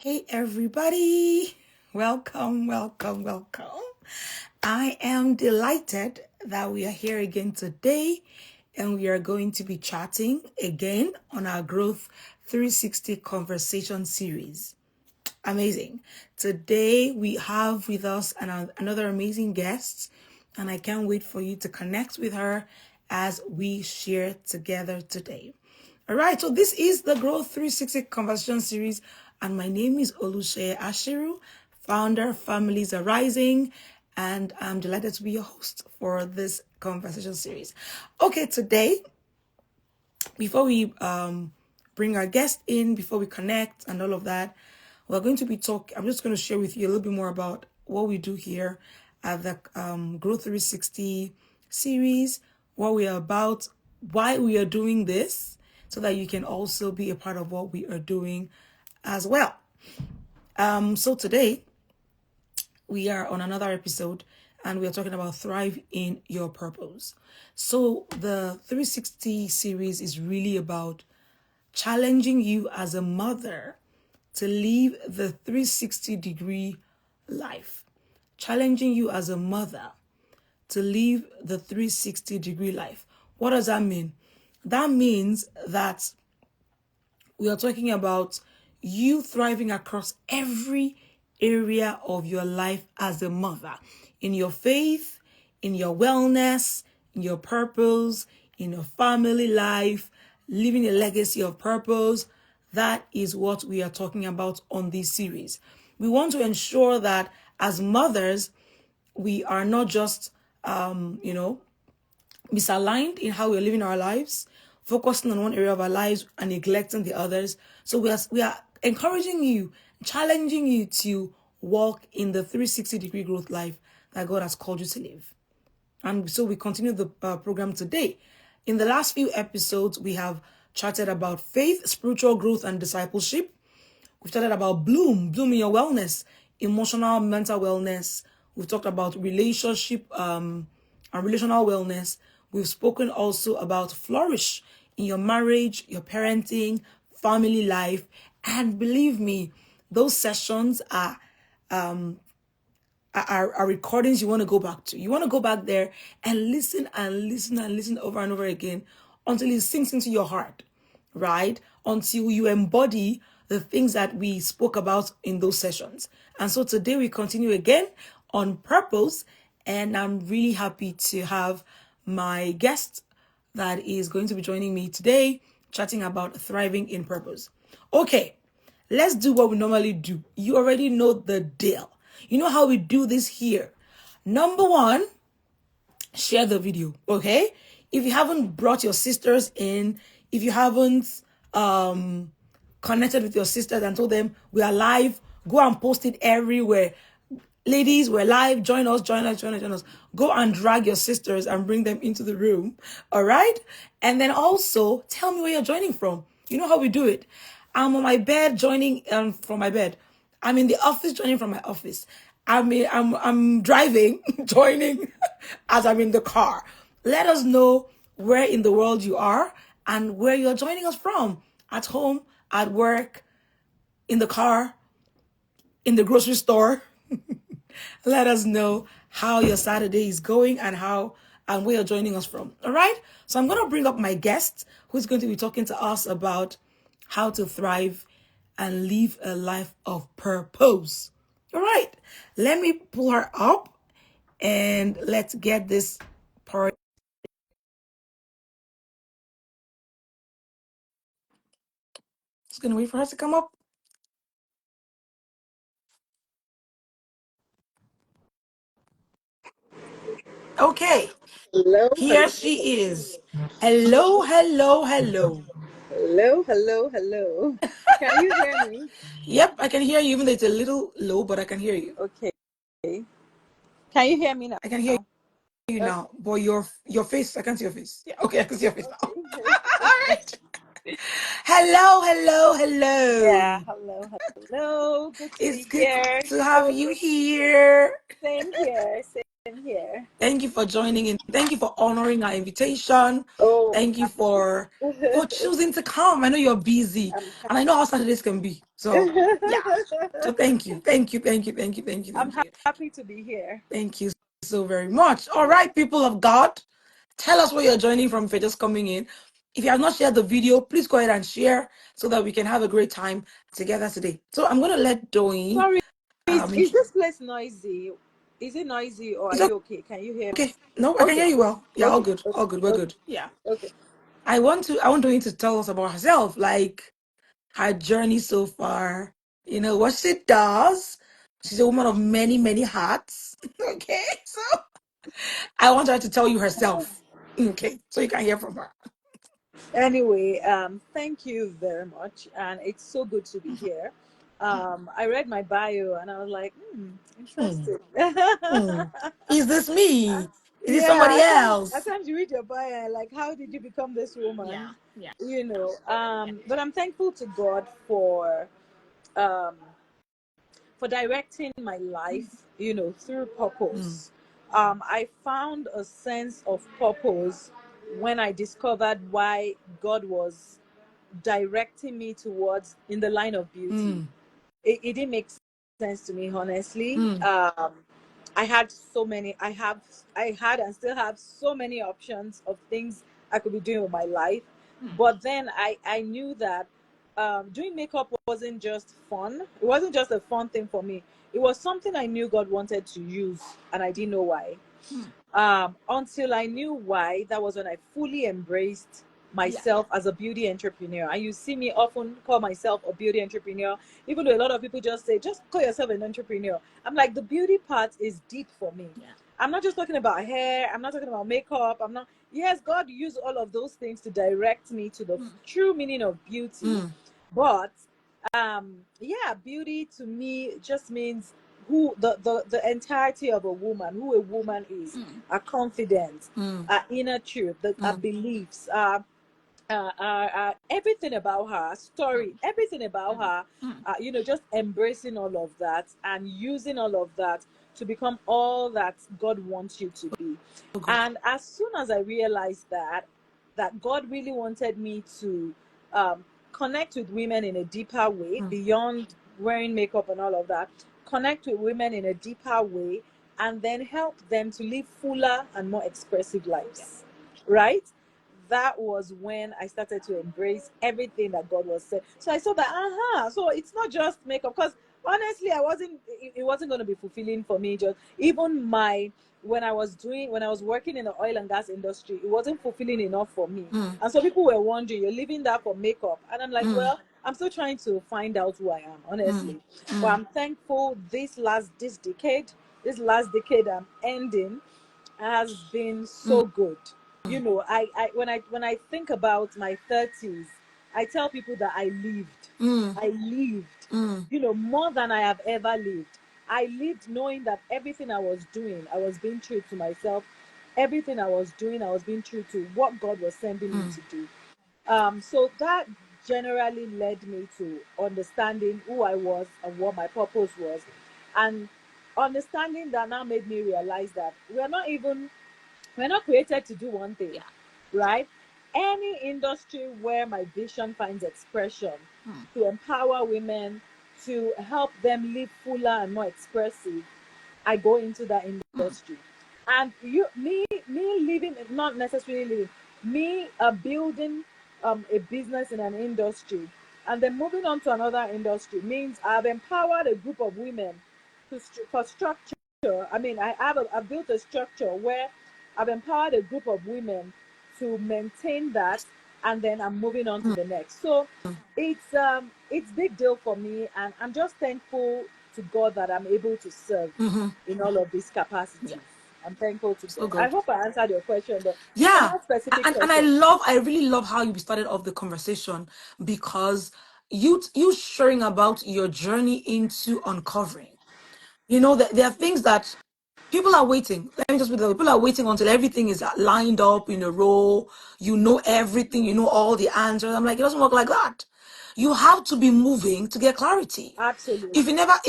Hey everybody, welcome. I am delighted that we are here again today and we are going to be chatting again on our Growth 360 conversation series. Amazing. Today we have with us another amazing guest and I can't wait for you to connect with her as we share together today. All right, so this is the Growth 360 Conversation Series, and my name is Olusheye Ashiru, founder, Families Arising, and I'm delighted to be your host for this conversation series. Okay, today, before we bring our guest in, before we connect and all of that, we're going to be I'm just going to share with you a little bit more about what we do here at the Growth 360 series, what we are about, why we are doing this, so that you can also be a part of what we are doing as well. So today we are on another episode and we are talking about thrive in your purpose. So the 360 series is really about challenging you as a mother to live the 360-degree life. Challenging you as a mother to live the 360-degree life. What does that mean? That means that we are talking about you thriving across every area of your life as a mother, in your faith, in your wellness, in your purpose, in your family life, living a legacy of purpose. That is what we are talking about on this series. We want to ensure that as mothers, we are not just, misaligned in how we're living our lives, focusing on one area of our lives and neglecting the others. So we are encouraging you, challenging you to walk in the 360-degree growth life that God has called you to live. And so we continue the program today. In the last few episodes, we have chatted about faith, spiritual growth, and discipleship. We've chatted about bloom in your wellness, emotional, mental wellness. We've talked about relationship and relational wellness. We've spoken also about flourish in your marriage, your parenting, family life. And believe me, those sessions are recordings you want to go back to. You want to go back there and listen over and over again until it sinks into your heart, right? Until you embody the things that we spoke about in those sessions. And so today we continue again on purpose, and I'm really happy to have my guest that is going to be joining me today, chatting about thriving in purpose. Okay, let's do what we normally do. You already know the deal. You know how we do this here. Number one, share the video, okay? If you haven't brought your sisters in, if you haven't connected with your sisters and told them we are live, go and post it everywhere. Ladies, we're live. Join us. Go and drag your sisters and bring them into the room. All right? And then also tell me where you're joining from. You know how we do it. I'm on my bed joining from my bed. I'm in the office joining from my office. I'm driving, joining as I'm in the car. Let us know where in the world you are and where you're joining us from. At home, at work, in the car, in the grocery store. Let us know how your Saturday is going and where you're joining us from. All right. So I'm going to bring up my guest who's going to be talking to us about how to thrive and live a life of purpose. All right. Let me pull her up and let's get this part. Just going to wait for her to come up. Okay. Hello, Here hello, she is. Hello. hello. Can you hear me? Yep, I can hear you, even though it's a little low, but I can hear you. Okay. Can you hear me now? I can hear you now, but your face, I can't see your face. Yeah, okay, I can see your face now. Okay. All right. Hello. Yeah, hello. Good to It's be good here. to have you here. Same here. here. Thank you for joining in. Thank you for honoring our invitation. Oh, Thank you for choosing to come. I know you're busy, I'm and I know how Saturdays can be. So yeah. So thank you. Thank you. Thank you. Thank you. Thank you. I'm Thank you. happy to be here. Thank you so very much. All right, people of God, tell us where you're joining from if you're just coming in. If you have not shared the video, please go ahead and share so that we can have a great time together today. So I'm going to let Doyin. Sorry, is Intro. this place noisy? Is it noisy or are It's you okay? Can you hear me? okay. No, I can Okay, hear you well. Yeah, all okay, good. okay, All good. We're okay, good. Yeah. okay. I want Doyin to tell us about herself, like her journey so far. You know what she does. She's a woman of many, many hats. Okay, so I want her to tell you herself. Okay, so you can hear from her. Anyway, thank you very much, and it's so good to be here. I read my bio and I was like, Hmm. interesting. Hmm. Is this me? Is it Yeah, somebody at else? times you read your bio, and like, how did you become this Yeah, woman? yeah. But I'm thankful to God um, for directing my life, through Hmm. purpose. I found a sense of purpose when I discovered why God was directing me towards in the line of beauty. Hmm. It didn't make sense to me, honestly. Hmm. I had so many. I had and still have so many options of things I could be doing with my life. But then I knew that doing makeup wasn't just fun. It wasn't just a fun thing for me. It was something I knew God wanted to use, and I didn't know why. Until I knew why, that was when I fully embraced Yeah. myself as a beauty entrepreneur. And you see me often call myself a beauty entrepreneur, even though a lot of people just say, just call yourself an entrepreneur. I'm like, the beauty part is deep for me. Yeah. I'm not just talking about hair, I'm not talking about makeup. I'm not, yes, God used all of those things to direct me to the true meaning of beauty. Hmm. But yeah, beauty to me just means who the entirety of a woman, who a woman is, her confidence, Hmm. her inner truth, her Hmm. beliefs, everything about her story, everything about her, just embracing all of that and using all of that to become all that God wants you to be. So good. And as soon as I realized that God really wanted me to connect with women in a deeper way Hmm. beyond wearing makeup and all of that, connect with women in a deeper way, and then help them to live fuller and more expressive Yeah. lives, right? That was when I started to embrace everything that God was saying. So I saw that, so it's not just makeup. Because honestly, it wasn't going to be fulfilling for me. Just even when I was working in the oil and gas industry, it wasn't fulfilling enough for me. Hmm. And so people were wondering, you're leaving that for makeup? And I'm like, Hmm. well, I'm still trying to find out who I am, Hmm. honestly. But Hmm. I'm thankful this last decade I'm ending has been Hmm. so good. I think about my 30s, I tell people that Hmm. I lived, Hmm. more than I have ever lived. I lived knowing that everything I was doing, I was being true to myself. Everything I was doing, I was being true to what God was sending me Hmm. to do. So that generally led me to understanding who I was and what my purpose was. And understanding that now made me realize that we're not created to do one thing, Yeah. right? Any industry where my vision finds expression Hmm. to empower women, to help them live fuller and more expressive, I go into that Hmm. industry. And me living, not necessarily living, me building a business in an industry and then moving on to another industry means I've empowered a group of women for structure. I mean, I've built a structure where I've empowered a group of women to maintain that, and then I'm moving on to Hmm. the next. So it's big deal for me, and I'm just thankful to God that I'm able to serve Hmm. in all of these Yeah. capacities. I'm thankful to So God. I good. hope I answered your question, but if you Yeah. have specific And questions, I really love how you started off the conversation because you sharing about your journey into uncovering. You know that there are things that people are waiting. Let me just put it that way. People are waiting until everything is lined up in a row. You know everything. You know all the answers. I'm like, it doesn't work like that. You have to be moving to get clarity. Absolutely. If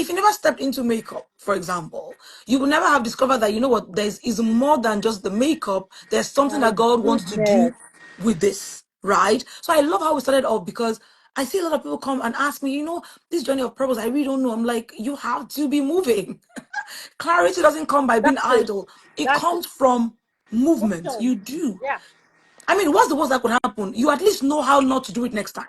you never stepped into makeup, for example, you will never have discovered that, you know what, there's is more than just the makeup. There's something My that God wants to goodness. do with this, right? So I love how we started off, because I see a lot of people come and ask me, this journey of purpose, I really don't know. I'm like, you have to be moving. Clarity doesn't come by being That's it. idle. It That's it. comes from movement. Motion. You do. Yeah. I mean, what's the worst that could happen? You at least know how not to do it next time.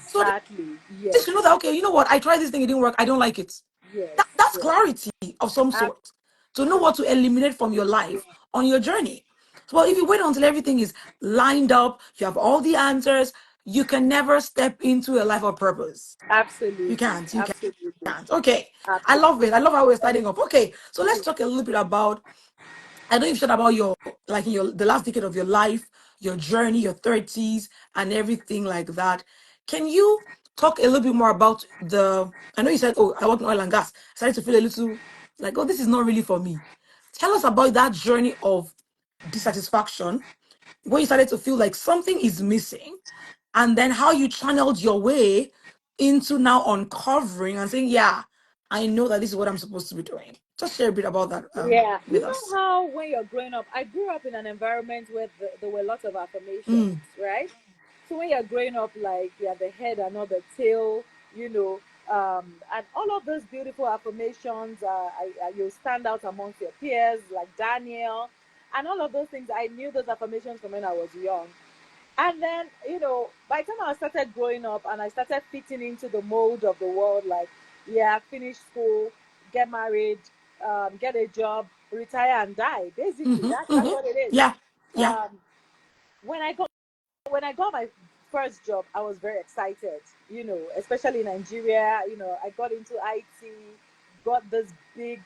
So Exactly. just Yes. to know that, okay, you know what, I tried this thing, it didn't work, I don't like it. Yes. That's Yes. clarity of some sort. To know what to eliminate from your life on your journey. So, well, if you wait until everything is lined up, you have all the answers, you can never step into a life of purpose. You Absolutely. can't. You Absolutely. can't. Okay. I Absolutely. love it. I love how we're Very starting off. Okay. So let's true. talk a little bit about, I know you've shared about your, like, in your the last decade of your life, your journey, your 30s, and everything like that. Can you talk a little bit more about the? I know you said, "Oh, I work in oil and gas." I started to feel a little like, "Oh, this is not really for me." Tell us about that journey of dissatisfaction, where you started to feel like something is missing, and then how you channeled your way into now uncovering and saying, "Yeah, I know that this is what I'm supposed to be doing." Just share a bit about that Yeah, with you know us. how when you're growing up, I grew up in an environment where there were lots of affirmations, Mm. right? So when you're growing up, like you're the head and not the tail, you know, and all of those beautiful affirmations, you'll stand out amongst your peers, like Daniel, and all of those things. I knew those affirmations from when I was young. And then, by the time I started growing up and I started fitting into the mold of the world, like, yeah, finish school, get married, get a job, retire and die. Basically, Mm-hmm, that's mm-hmm. what it is. Yeah, yeah. Um, when I got when I got my first job, I was very excited, especially in Nigeria. I got into IT, got this big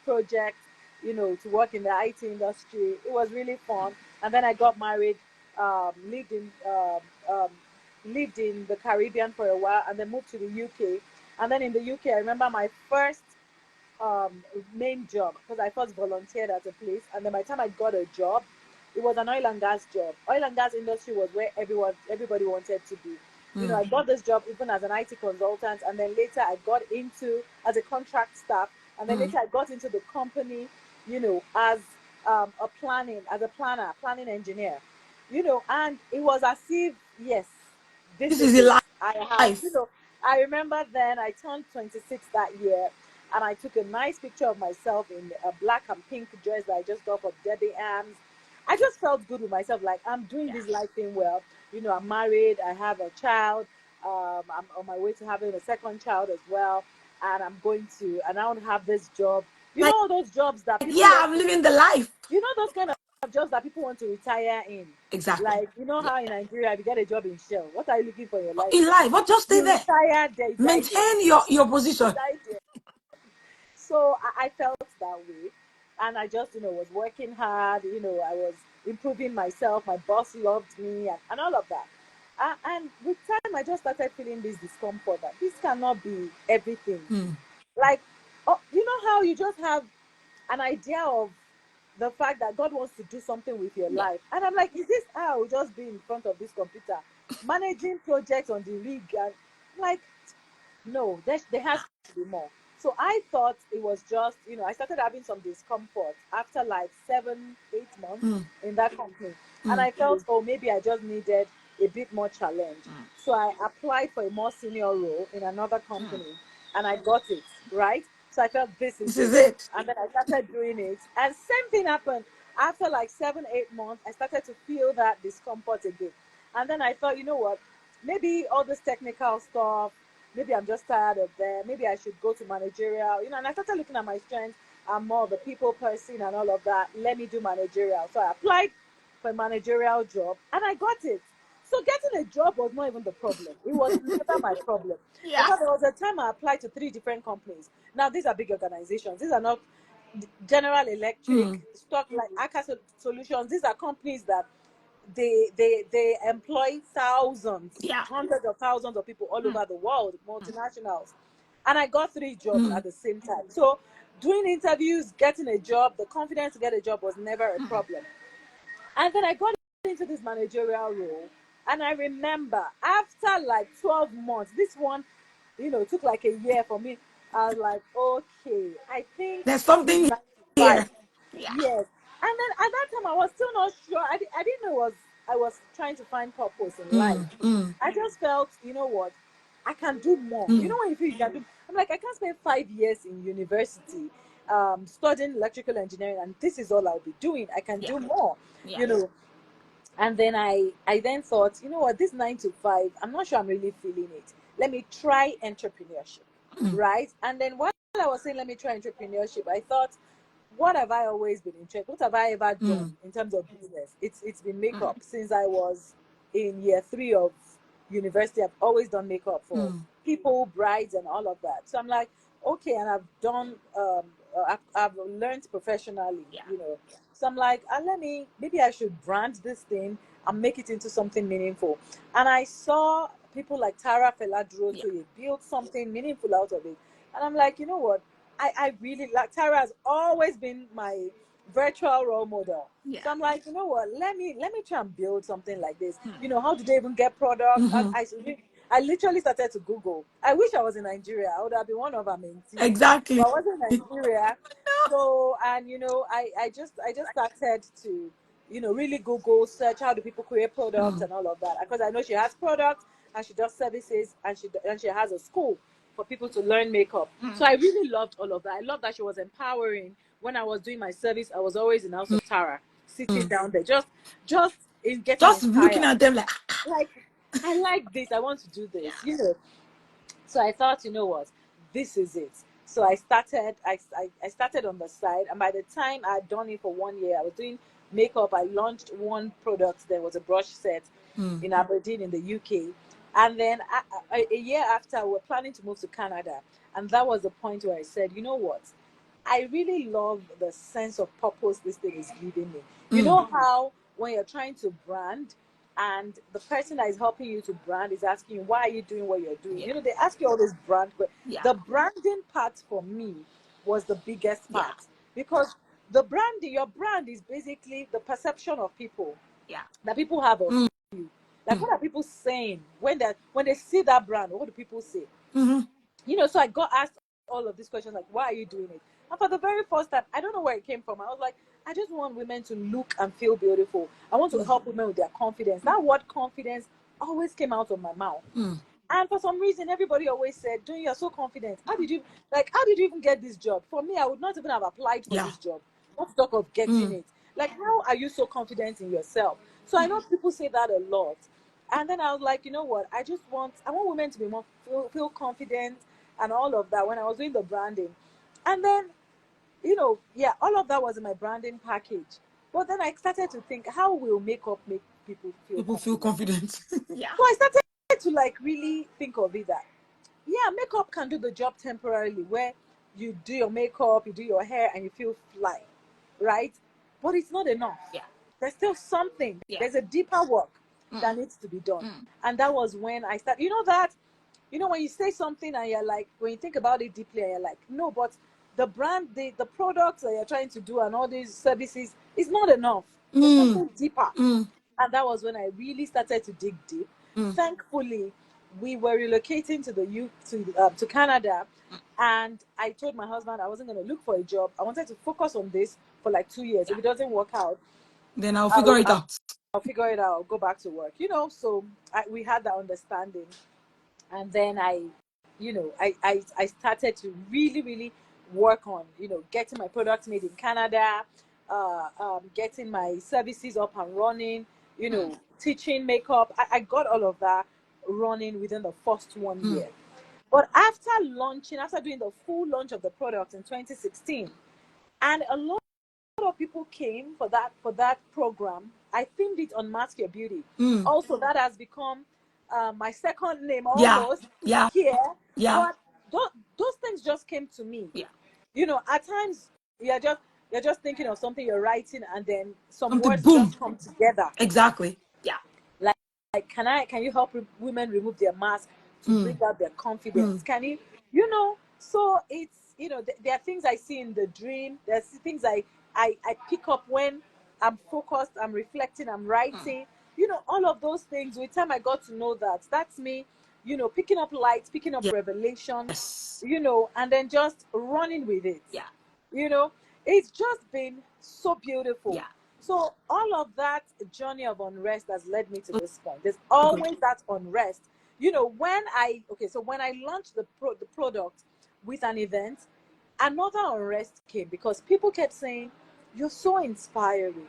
project, to work in the IT industry. It was really fun. And then I got married, um, lived in um, um, lived in the Caribbean for a while, and then moved to the UK. And then in the UK, I remember my first main job because I first volunteered at a place, and then by the time I got a job, it was an oil and gas job. Oil and gas industry was where everybody wanted to be. Mm. I got this job even as an IT consultant, and then later I got into as a contract staff, and then Mm. later I got into the company, as as a planning engineer, and it was as if yes, this This is is it. a I have, life. I remember then I turned 26 that year, and I took a nice picture of myself in a black and pink dress that I just got from Debbie Arms. I just felt good with myself, like I'm doing Yeah. this life thing well. I'm married, I have a child, I'm on my way to having a second child as well, and and I want to have this job. Like, All those jobs that people yeah, want I'm to, living the life. those kind of jobs that people want to retire in. Exactly. Like, Yeah. how in Nigeria, if you get a job in Shell, what are you looking for in your life In now? life, but just stay You there. retire there, you die there. Maintain your You position. die there. So I felt that way. And I just, was working hard, I was improving myself. My boss loved me and all of that. And with time, I just started feeling this discomfort that this cannot be everything. Mm. Like, oh, you know how you just have an idea of the fact that God wants to do something with your Yeah. life. And I'm like, is this how I will just be in front of this computer, managing projects on the rig? And like, no, there has to be more. So I thought it was just, I started having some discomfort after like 7, 8 months Mm. in that company. And Mm. I felt, oh, maybe I just needed a bit more challenge. Mm. So I applied for a more senior role in another Mm. company, and I got it, right? So I felt this is This is it. it. And then I started doing it. And same thing happened. After like 7, 8 months, I started to feel that discomfort again. And then I thought, you know what? Maybe all this technical stuff, maybe I'm just tired of them. Maybe I should go to managerial, and I started looking at my strengths. I'm more of a people person and all of that. Let me do managerial. So I applied for a managerial job and I got it. So getting a job was not even the problem. It was never my problem. In Yeah. fact, there was a time I applied to 3 different companies. Now these are big organizations. These are not General Electric, Mm. stock like Aka Solutions. These are companies that they employ thousands, Yeah. hundreds of thousands of people all over the world, multinationals. And I got 3 jobs Mm. at the same time. So doing interviews, getting a job, the confidence to get a job was never a problem. And then I got into this managerial role, And I remember after like 12 months, this one, took like a year for me. I was like, okay, I think There's this something 9 to 5. here. Yeah. Yes. And then at that time, I was still not sure. I didn't know I was trying to find purpose in life. Mm. I just felt, you know what, I can do more. You know, Mm. when you feel you can do, I'm like, I can't spend 5 years in university studying electrical engineering, and this is all I'll be doing. I can Yeah. do more, Yeah. you know. And then I then thought, you know what, this 9 to 5, I'm not sure I'm really feeling it. Let me try entrepreneurship, Mm. right? And then while I was saying let me try entrepreneurship, I thought, what have I always been interested? What have I ever done Mm. in terms of business? It's been makeup Mm. since I was in year 3 of university. I've always done makeup for Mm. people, brides, and all of that. So I'm like, okay, and I've done I've learned professionally, Yeah. you know. So I'm like, maybe I should brand this thing and make it into something meaningful. And I saw people like Tara Yeah. Feladrotoye build something meaningful out of it. And I'm like, you know what? I really like Tara has always been my virtual role model. Yeah. So I'm like, you know what? Let me try and build something like this. Mm. You know, how do they even get products? Mm-hmm. I literally started to Google. I wish I was in Nigeria. I would have been one of our mentees. But Exactly. I wasn't in Nigeria. So, and I just started to, really Google, search how do people create products Mm. and all of that. Because I know she has products and she does services, and she has a school for people to learn makeup. So Mm. I really loved all of that. I love that she was empowering. When I was doing my service, I was always in the House of Tara, sitting Mm. down there, just in getting Just looking inspired. at them like, Like, I like this. I want to do yeah. this. So I thought, you know what, this is it. So I started. I started on the side, and by the time I had done it for 1 year, I was doing makeup. I launched one product. There was a brush set Mm. in Aberdeen in the UK, and then a year after, we were planning to move to Canada, and that was the point where I said, you know what, I really love the sense of purpose this thing is giving me. You Mm. know how when you're trying to brand and the person that is helping you to brand is asking you, why are you doing what you're doing? Yeah. They ask you all this brand, but Yeah. the branding part for me was the biggest Yeah. part, because the branding, your brand is basically the perception of people Yeah. that people have of Mm. you. Like, what are people saying when they see that brand? What do people say? Mm-hmm. So I got asked all of these questions, like, why are you doing it? And for the very first time, I don't know where it came from. I was like, I just want women to look and feel beautiful. I want to Mm. help women with their confidence. That word confidence always came out of my mouth. Mm. And for some reason, everybody always said, Doing, you're so confident. How did you even get this job? For me, I would not even have applied for Yeah. this job. Not to talk of getting Mm. it. Like, how are you so confident in yourself? So I know people say that a lot. And then I was like, you know what? I want women to be more feel confident and all of that when I was doing the branding. And then, yeah, all of that was in my branding package. But then I started to think, how will makeup make people feel People feel confident? confident. Yeah. So I started to like really think of it that, yeah, makeup can do the job temporarily, where you do your makeup, you do your hair, and you feel fly, right? But it's not enough. Yeah. There's still something. Yeah. There's a deeper work Mm. that needs to be done. Mm. And that was when I started. When you say something and you're like, when you think about it deeply, and you're like, no, but the brand, the products that you're trying to do and all these services is not enough. There's Mm. something deeper. Mm. And that was when I really started to dig deep. Mm. Thankfully, we were relocating to Canada, Mm. and I told my husband I wasn't going to look for a job. I wanted to focus on this for like 2 years. If Yeah. it doesn't work out, Then I'll figure I'll, it I'll, out. I'll figure it out. I'll go back to work. So we had that understanding, and then I started to really really work on getting my products made in Canada, getting my services up and running, Mm. teaching makeup. I got all of that running within the first one Mm. year. But after doing the full launch of the product in 2016, and a lot of people came for that program. I themed it on Mask Your Beauty. Mm. Also, that has become my second name Yeah. almost Yeah. here. Yeah. But those things just came to me. Yeah. At times you're just thinking of something you're writing, and then some Something words boom. just come together. Exactly. Yeah. Like, can you help women remove their mask to Mm. bring out their confidence? Mm. Can so it's there are things I see in the dream. There's things I pick up when I'm focused, I'm reflecting, I'm Mm. writing. all of those things. With time, I got to know that that's me, picking up lights, picking up revelation, Yes. and then just running with it. Yeah. You know, it's just been so beautiful. Yeah. So all of that journey of unrest has led me to this point. There's So good. always that unrest. When I launched the product with an event, another unrest came because people kept saying, "You're so inspiring.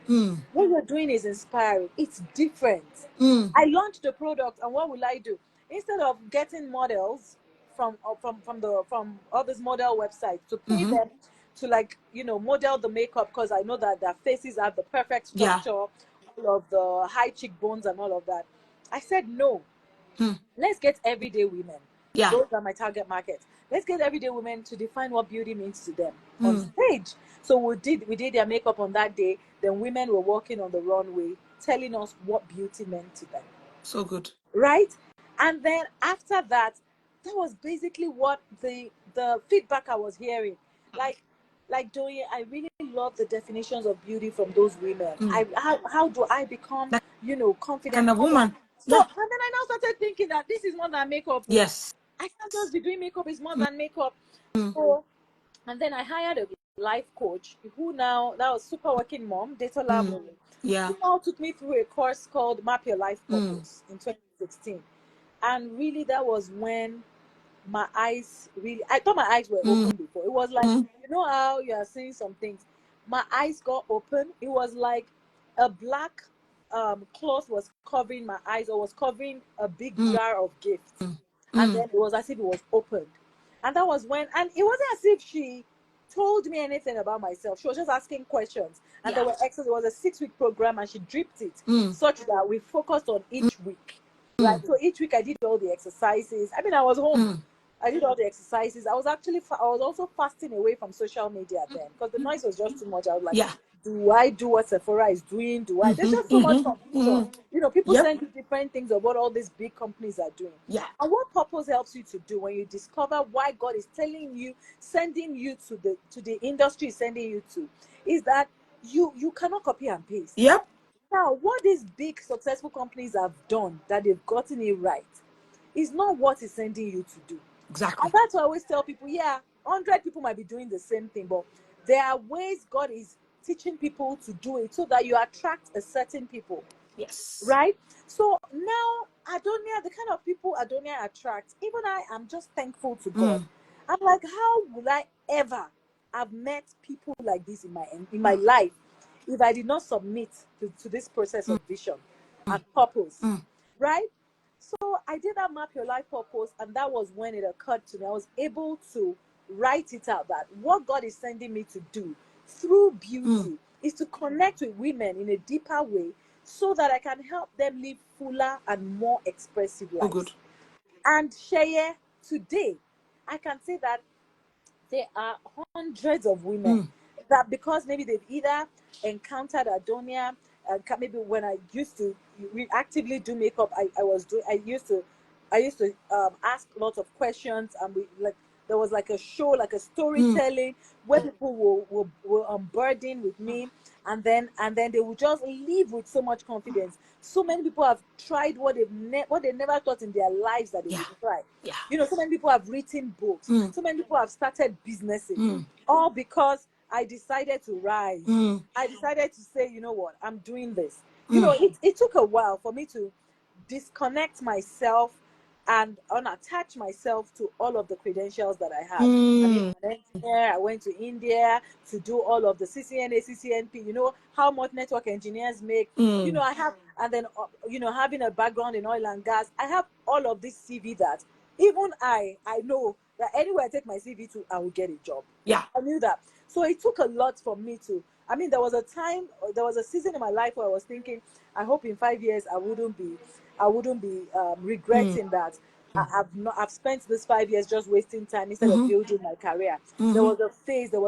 What you're doing is inspiring. It's different." I launched the product, and what will I do? Instead of getting models from all these model websites to pay them to model the makeup, because I know that their faces have the perfect Yeah. structure, all of the high cheekbones and all of that. I said no. Let's get everyday women. Yeah. Those are my target market. Let's get everyday women to define what beauty means to them on stage. So we did their makeup on that day. Then women were walking on the runway telling us what beauty meant to them. So good. Right? And then after that, that was basically what the feedback I was hearing. Like Doye, I really love the definitions of beauty from those women. How do I become, That confident? kind of woman. So, Yeah. and then I now started thinking that this is more than makeup. Yes. I can't just be doing makeup, it's more than makeup. So, and then I hired a life coach that was super working mom, data lab, Yeah. who now took me through a course called Map Your Life Purpose in 2016. And really, that was when my eyes really, I thought my eyes were open before. It was like, how you are seeing some things. My eyes got open. It was like a black cloth was covering my eyes, or was covering a big jar of gifts. And then it was as if it was opened. And that was when, and it wasn't as if she told me anything about myself. She was just asking questions. And there were exercises. It was a 6-week program, and she dripped it such that we focused on each week. Right. So each week I did all the exercises. I mean, I was home. I did all the exercises. I was also fasting away from social media then, because the noise was just too much. I was like, Yeah. do I do what Sephora is doing? There's just so much confusion. People Yep. send you different things of what all these big companies are doing. Yeah. And what purpose helps you to do when you discover why God is telling you, sending you to the industry, sending you to, is that you cannot copy and paste. Yep. Now, what these big successful companies have done that they've gotten it right is not what is sending you to do. Exactly. And that's why I always tell people, 100 people might be doing the same thing, but there are ways God is teaching people to do it so that you attract a certain people. Yes. Right? So now, Adonia, the kind of people Adonia attracts, even I am just thankful to God. I'm like, how would I ever have met people like this in my life if I did not submit to this process of vision and purpose? Right? So I did that Map Your Life Purpose, and that was when it occurred to me. I was able to write it out that what God is sending me to do through beauty is to connect with women in a deeper way so that I can help them live fuller and more expressive So lives. good. And Sheye, today, I can say that there are hundreds of women that, because maybe they've either encountered Adonia, maybe when I used to actively do makeup, I used to ask lots of questions, and there was like a show, like a storytelling, where people will unburden with me, and then they will just leave with so much confidence. So many people have tried what they never thought in their lives that they would try. Yeah. So many people have written books. So many people have started businesses, all because I decided to rise. I decided to say, you know what, I'm doing this. It took a while for me to disconnect myself and unattach myself to all of the credentials that I had. I mean, an engineer, I went to India to do all of the CCNA, CCNP, how much network engineers make. I have, and then, having a background in oil and gas, I have all of this CV that even I know that anywhere I take my CV to, I will get a job. Yeah. I knew that. So it took a lot for me to, I mean, there was a season in my life where I was thinking, I hope in 5 years I wouldn't be regretting that I've spent this 5 years just wasting time instead of building my career. There was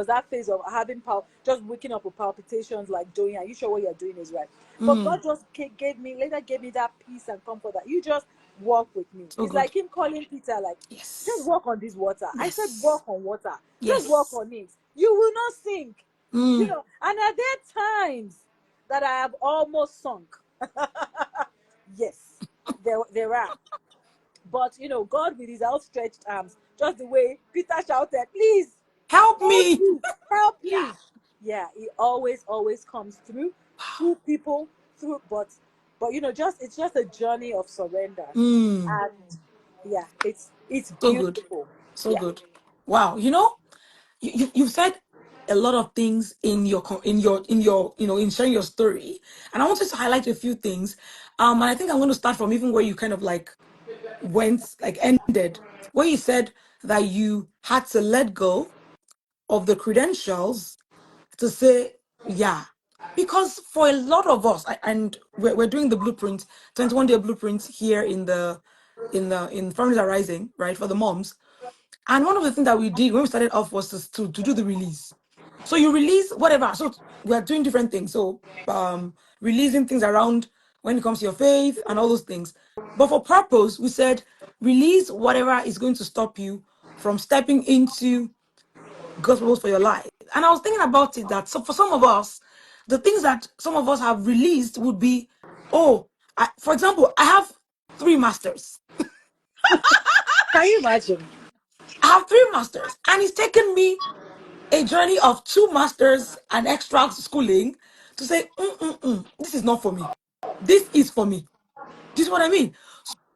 that phase of having just waking up with palpitations, like, Doing, are you sure what you're doing is right? But God just gave me that peace and comfort that you just walk with me. So It's good. like him calling Peter, like, Yes. just walk on this water. I said, Yes. walk on water. Yes. Just walk on it. You will not sink. And are there times that I have almost sunk? Yes, there are. But God with his outstretched arms, just the way Peter shouted, "Please Help help me. me, help Yeah. me." Yeah, he always comes through people, through but just it's just a journey of surrender. Mm, And yeah, it's so good. beautiful. So Yeah. good. Wow. You've said a lot of things in your in sharing your story, and I wanted to highlight a few things. And I think I'm going to start from even where you kind of like went, like ended, where you said that you had to let go of the credentials to say, yeah. Because for a lot of us, and we're doing the blueprint, 21-day blueprint here in Families Are Rising, right, for the moms. And one of the things that we did when we started off was to do the release. So you release whatever. So we are doing different things. So releasing things around when it comes to your faith and all those things. But for purpose, we said release whatever is going to stop you from stepping into God's purpose for your life. And I was thinking about it that so for some of us, the things that some of us have released would be, oh, for example, I have 3 masters. Can you imagine? I have 3 masters, and it's taken me a journey of 2 masters and extra schooling to say, this is not for me. This is for me. This is what I mean.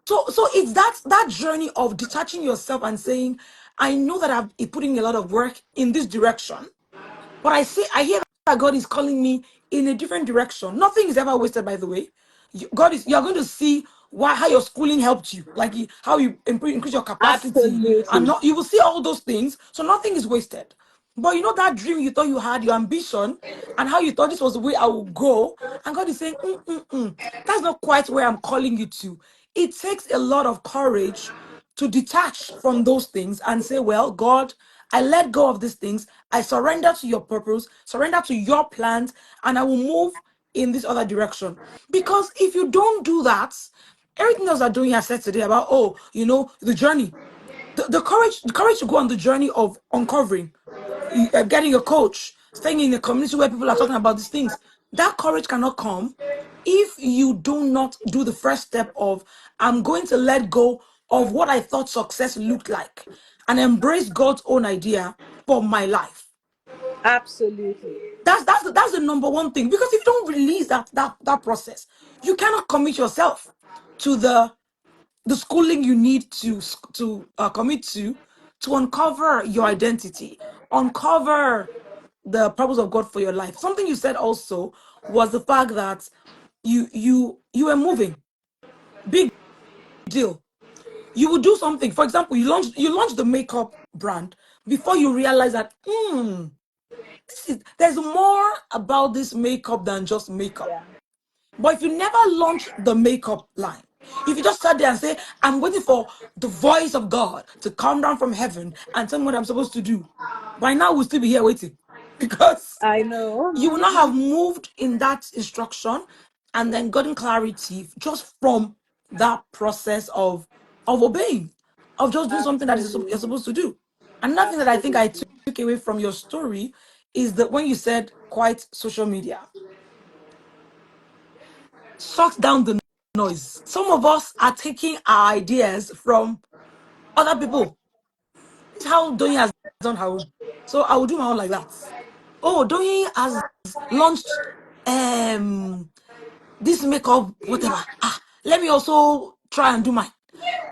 So it's that journey of detaching yourself and saying, I know that I've been putting a lot of work in this direction, but I hear that God is calling me in a different direction. Nothing is ever wasted, by the way. You're going to see how your schooling helped you, like how you increase your capacity, and Absolutely. not, you will see all those things. So nothing is wasted. But you know that dream you thought you had, your ambition, and how you thought this was the way I would go, and God is saying, that's not quite where I'm calling you to. It takes a lot of courage to detach from those things and say, well, God, I let go of these things. I surrender to your purpose, surrender to your plans, and I will move in this other direction. Because if you don't do that, everything else I'm doing, I said today about, the journey, the courage to go on the journey of uncovering, getting a coach, staying in a community where people are talking about these things. That courage cannot come if you do not do the first step of, I'm going to let go of what I thought success looked like and embrace God's own idea for my life. Absolutely. That's the number one thing. Because if you don't release that process, you cannot commit yourself to the schooling you need to commit to uncover your identity, uncover the purpose of God for your life. Something you said also was the fact that you were moving. Big deal. You would do something. For example, you launched the makeup brand before you realize that there's more about this makeup than just makeup. Yeah. But if you never launch the makeup line, if you just sat there and say, I'm waiting for the voice of God to come down from heaven and tell me what I'm supposed to do, by now we'll still be here waiting. Because I know. you will not have moved in that instruction and then gotten clarity just from that process of obeying, of just doing something that you're Absolutely. supposed to do. Another thing that I think I Absolutely. took away from your story is that when you said quite social media, shut down the noise. Some of us are taking our ideas from other people. This is how Doyin has done her own. So I will do my own like that. Oh, Doyin has launched um this makeup, whatever. Let me also try and do mine.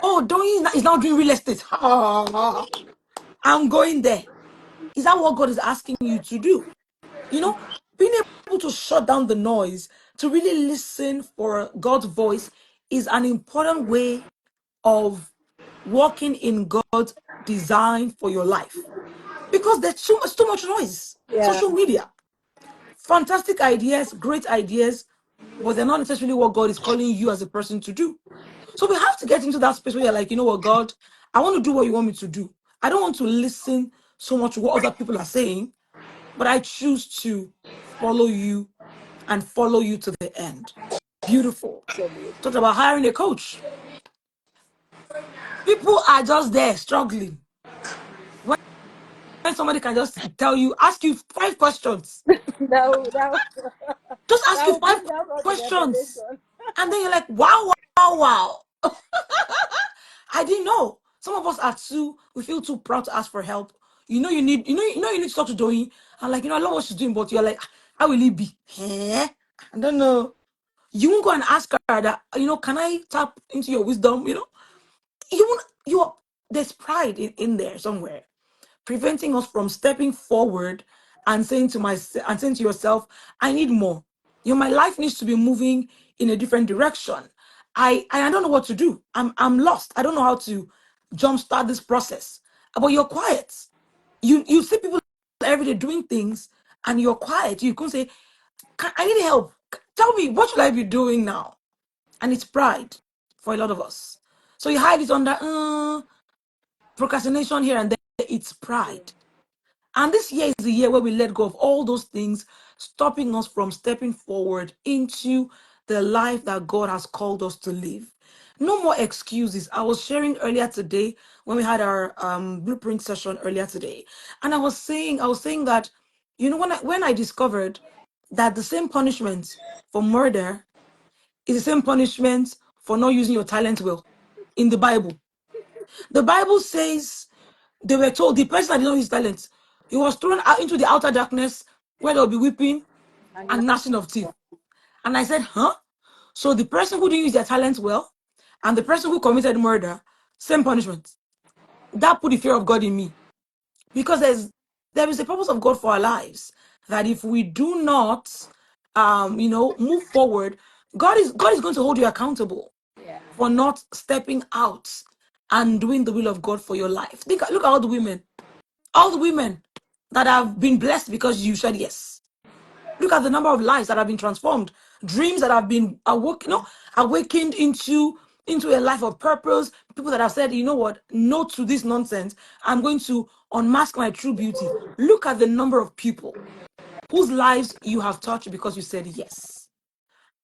Oh, Doyin is now doing real estate. I'm going there. Is that what God is asking you to do? You know, being able to shut down the noise, to really listen for God's voice is an important way of walking in God's design for your life. Because there's too much noise. Yeah. Social media, fantastic ideas, great ideas, but they're not necessarily what God is calling you as a person to do. So we have to get into that space where you're like, you know what, God, I want to do what you want me to do. I don't want to listen so much to what other people are saying, but I choose to follow you and follow you to the end. Beautiful. Talked Absolutely. about hiring a coach. People are just there struggling. When somebody can just tell you, ask you 5 questions, That will just ask that you will five bring down all the questions, revelation. And then you're like, wow, wow, wow. I didn't know. Some of us are too, we feel too proud to ask for help. You need to talk to Doyin. And like, I love what she's doing, but you're like, how will it be? Eh? I don't know. You won't go and ask her that, can I tap into your wisdom? You won't, there's pride in there somewhere, preventing us from stepping forward and saying to yourself, I need more. My life needs to be moving in a different direction. I don't know what to do. I'm lost. I don't know how to jumpstart this process. But you're quiet. You see people every day doing things and you're quiet. You can say, I need help. Tell me, what should I be doing now? And it's pride for a lot of us. So you hide it under procrastination here and there. It's pride. And this year is the year where we let go of all those things, stopping us from stepping forward into the life that God has called us to live. No more excuses. I was sharing earlier today when we had our blueprint session earlier today, and I was saying that when I discovered that the same punishment for murder is the same punishment for not using your talent well in the Bible. The Bible says they were told the person that did not use talent, he was thrown out into the outer darkness where there will be weeping And and now, gnashing of teeth. And I said, huh? So the person who didn't use their talent well and the person who committed murder, same punishment. That put the fear of God in me. Because there is a purpose of God for our lives. That if we do not move forward, God is going to hold you accountable yeah, for not stepping out and doing the will of God for your life. Look at all the women that have been blessed because you said yes. Look at the number of lives that have been transformed, dreams that have been awakened into a life of purpose. People that have said, you know what, no to this nonsense. I'm going to unmask my true beauty. Look at the number of people whose lives you have touched because you said yes.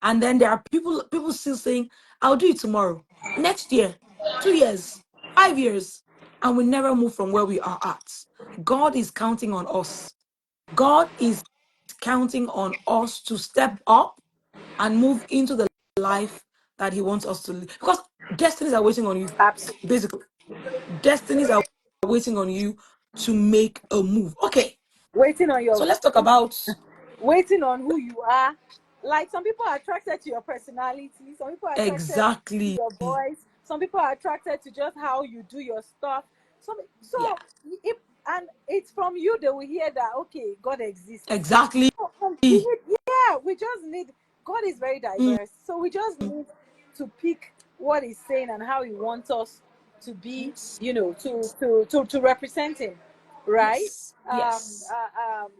And then there are people still saying, I'll do it tomorrow, next year, 2 years, 5 years, and we never move from where we are at. God is counting on us. God is counting on us to step up and move into the life that He wants us to live. Because destinies are waiting on you, absolutely. basically. Destinies are waiting on you to make a move. Okay, Waiting on so your, let's talk about waiting on who you are. Like some people are attracted to your personality, some people are attracted to exactly. your voice, some people are attracted to just how you do your stuff. Yeah, So if, and it's from you they will hear that okay, God exists. exactly. So, we need, yeah, we just need. God is very Mm, diverse, so we just need to pick what He's saying and how He wants us to be. yes, To represent Him, right? yes, yes,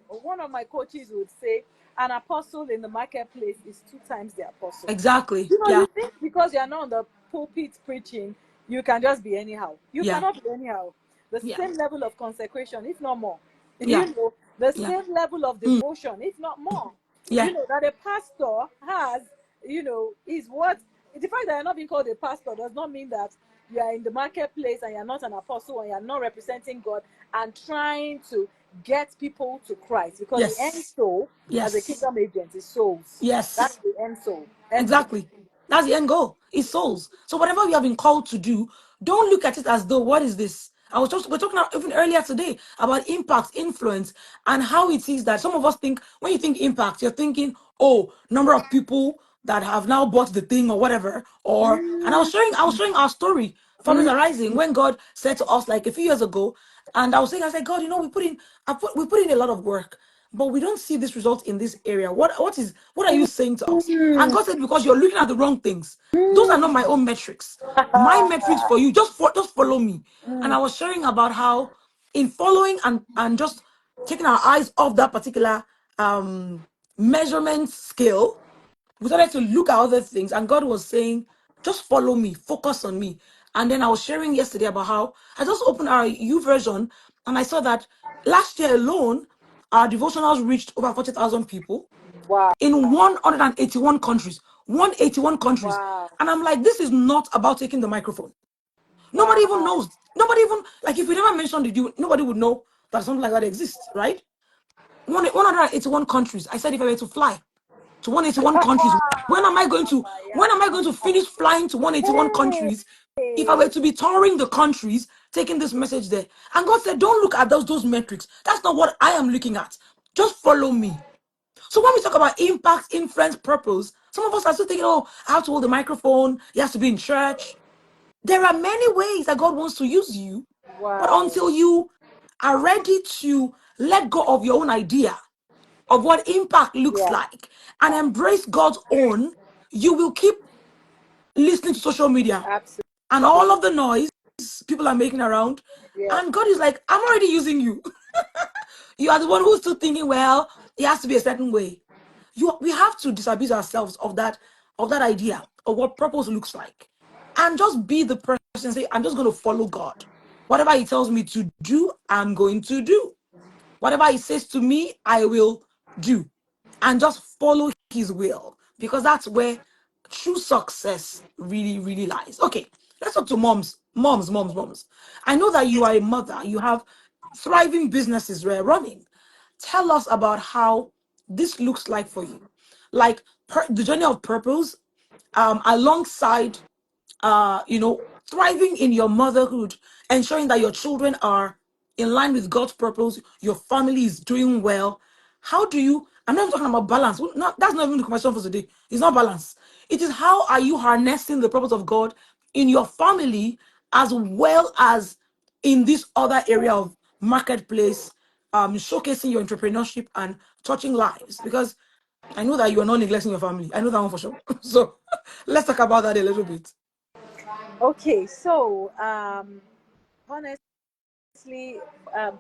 One of my coaches would say, an apostle in the marketplace is two times the apostle. exactly. You Yeah, think because you're not on the pulpit preaching, you can just be anyhow. You yeah, cannot be anyhow. The yeah, same level of consecration, if not more. yeah, The yeah, same level of mm, devotion, if not more. yeah, That a pastor has, is what the fact that you're not being called a pastor does not mean that you are in the marketplace and you're not an apostle and you're not representing God and trying to get people to Christ, because the end yes, soul as a yes, kingdom agent is souls. That's yes. the end soul. End goal. Exactly. That's the end goal. It's souls. So whatever you have been called to do, don't look at it as though what is this? We're talking even earlier today about impact, influence, and how it is that some of us think when you think impact, you're thinking, oh, number of people that have now bought the thing or whatever. And I was showing our story, Families Arising, when God said to us like a few years ago, and I said, God, we put in a lot of work, but we don't see this result in this area. What are you saying to us? And God said, because you're looking at the wrong things. Those are not my own metrics. My metrics for you, just follow me. And I was sharing about how in following and just taking our eyes off that particular um measurement scale, we started to look at other things, and God was saying, just follow me, focus on me. And then I was sharing yesterday about how I just opened our U version and I saw that last year alone, our devotionals reached over 40,000 people Wow. in 181 countries. 181 countries. Wow. And I'm like, this is not about taking the microphone. Nobody even Wow. knows. Nobody even, like, if we never mentioned it, nobody would know that something like that exists, right? 181 countries. I said, if I were to fly, to 181 countries. When am I going to Yeah. when am I going to finish flying to 181 countries? If I were to be touring the countries, taking this message there. And God said, don't look at those metrics. That's not what I am looking at. Just follow me. So when we talk about impact, influence, purpose, some of us are still thinking, oh, I have to hold the microphone, it has to be in church. There are many ways that God wants to use you, but Wow. until you are ready to let go of your own idea of what impact looks Yeah. like and embrace God's own, you will keep listening to social media Absolutely. and all of the noise people are making around. Yeah. And God is like, I'm already using you. You are the one who's still thinking, well, it has to be a certain way. We have to disabuse ourselves of that idea of what purpose looks like. And just be the person, say, I'm just going to follow God. Whatever He tells me to do, I'm going to do. Whatever He says to me, I will do. And just follow His will. Because that's where true success really, really lies. Okay, let's talk to moms. Moms. I know that you are a mother. You have thriving businesses we're running. Tell us about how this looks like for you. Like the journey of purpose, alongside thriving in your motherhood, ensuring that your children are in line with God's purpose, your family is doing well. How do you? I'm not even talking about balance. That's not even the question for today. It's not balance. It is how are you harnessing the purpose of God in your family as well as in this other area of marketplace, showcasing your entrepreneurship and touching lives. Because I know that you are not neglecting your family. I know that one for sure. So let's talk about that a little bit. Okay. So, honestly,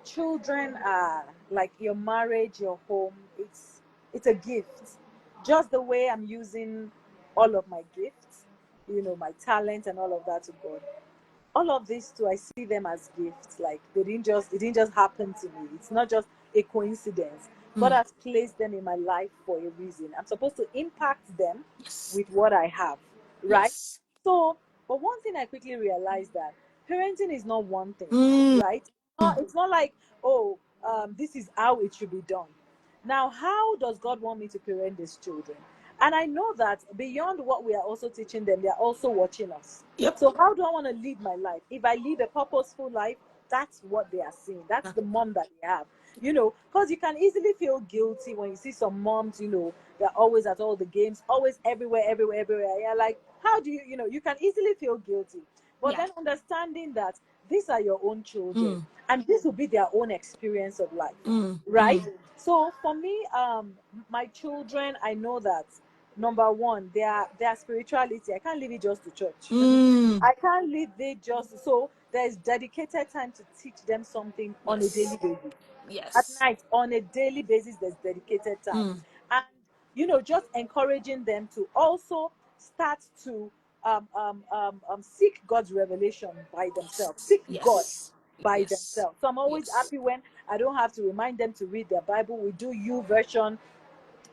children are like your marriage, your home. It's a gift. Just the way I'm using all of my gifts, my talent and all of that to God. All of these too, I see them as gifts. Like it didn't just happen to me. It's not just a coincidence. God Mm, has placed them in my life for a reason. I'm supposed to impact them yes. with what I have, right? Yes. So, but one thing I quickly realized that parenting is not one thing, Mm, right? It's not like, oh, this is how it should be done. Now, how does God want me to parent these children? And I know that beyond what we are also teaching them, they are also watching us. yep. So how do I want to lead my life? If I live a purposeful life, that's what they are seeing. That's the mom that they have. Because you can easily feel guilty when you see some moms, they're always at all the games, always everywhere, everywhere, everywhere. You're like, how do you can easily feel guilty. But Yeah. then understanding that these are your own children Mm, and this will be their own experience of life, mm, right? mm. So for me, my children, I know that number one, their spirituality, I can't leave it just to church. Mm. I can't leave it just so there's dedicated time to teach them something on a daily Yes. basis. At Yes. night, on a daily basis, there's dedicated time. Mm. And just encouraging them to also start to seek God's revelation by Yes. themselves, seek God Yes. by Yes. themselves. So I'm always Yes. happy when I don't have to remind them to read their Bible. We do U version.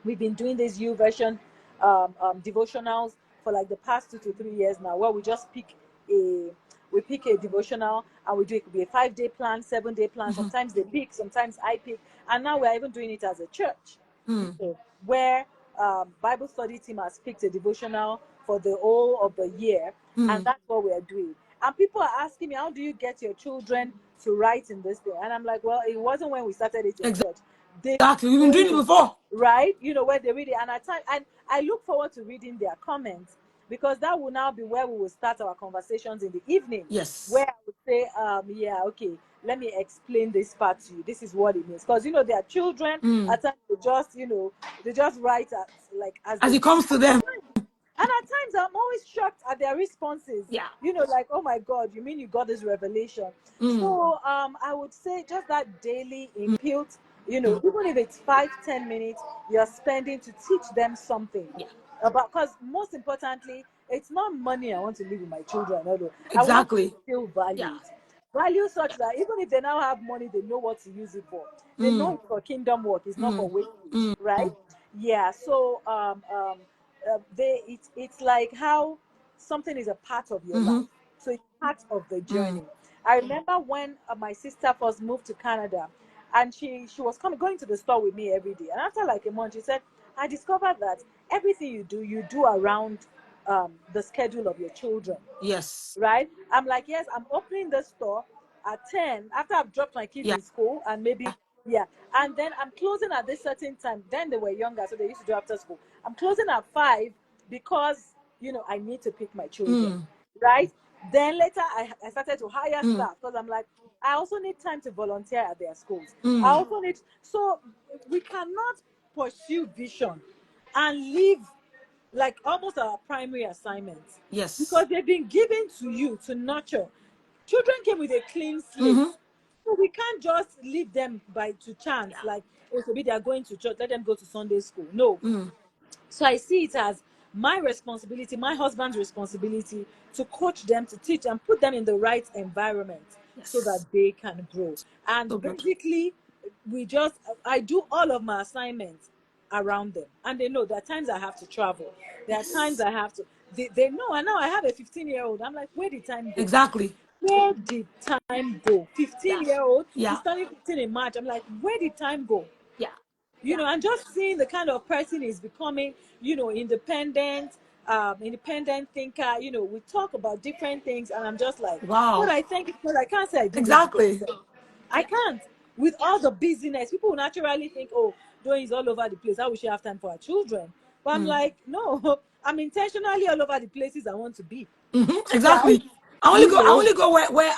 We've been doing this U version devotionals for like the past 2 to 3 years now, where a we pick a devotional and we do it. Could be a 5-day plan, 7-day plan. Mhm. Sometimes they pick, sometimes I pick, and now we're even doing it as a church, Mm. where Bible study team has picked a devotional for the whole of the year, and Mm. that's what we're doing. And people are asking me, how do you get your children to write in this thing? And I'm like, well, it wasn't when we started it in church. They Exactly. We've been doing read it it, before. right? Where they read it, and I look forward to reading their comments, because that will now be where we will start our conversations in the evening, Yes. where I would say, yeah, okay, let me explain this part to you. This is what it means, because their children Mm. at times they just write as As they it see. comes to them. And at times I'm always shocked at their responses. Yeah. Like, oh my God, you mean you got this revelation? Mm. So I would say just that daily input, Mm. even if it's 5-10 minutes you're spending to teach them something Yeah. about, because most importantly, it's not money I want to leave with my children. No. I want them to Exactly. feel Yeah. valued. Value such that even if they now have money, they know what to use it for. They know Mm. it's for kingdom work, it's not for Mm. wastage, Mm. right? Yeah. So it's like how something is a part of your life, Mm-hmm. so it's part of the Mm. journey. I remember when my sister first moved to Canada, and she was coming going to the store with me every day, and after like a month she said, I discovered that everything you do around the schedule of your children, Yes. right? I'm like, yes, I'm opening the store at 10 after I've dropped my kids Yeah. in school, and maybe, yeah, and then I'm closing at this certain time. Then they were younger, so they used to do after school. I'm closing at 5 because, I need to pick my children, Mm. right? Then later I started to hire Mm. staff because I'm like, I also need time to volunteer at their schools. I Mm. also need, so we cannot pursue vision and leave like almost our primary assignments, Yes. because they've been given to you to nurture. Children came with a clean slate. Mm-hmm. So we can't just leave them by to chance, Yeah. like, oh, so be they are going to church, let them go to Sunday school. No. Mm. So I see it as my responsibility, my husband's responsibility, to coach them, to teach and put them in the right environment so that Yes. they can grow. So And good. basically, I do all of my assignments around them. And they know there are times I have to travel. There are times Yes. I have to, they know. And now I have a 15-year-old. I'm like, where did time go? Exactly. Where did time go? 15 Yeah. year old, Yeah. he's turning 15 in March. I'm like, where did time go? Yeah. Yeah. And just seeing the kind of person he's becoming, independent, independent thinker. We talk about different things, and I'm just like, God, Wow. I thank you, because I can't say I did this by Exactly. myself. I Yeah. can't. With all the busyness, people will naturally think, oh, Doing is all over the place. How will she have time for her children? But I'm Mm. like, no, I'm intentionally all over the places I want to be. Mm-hmm. Right? Exactly. I only You go. I know, only go where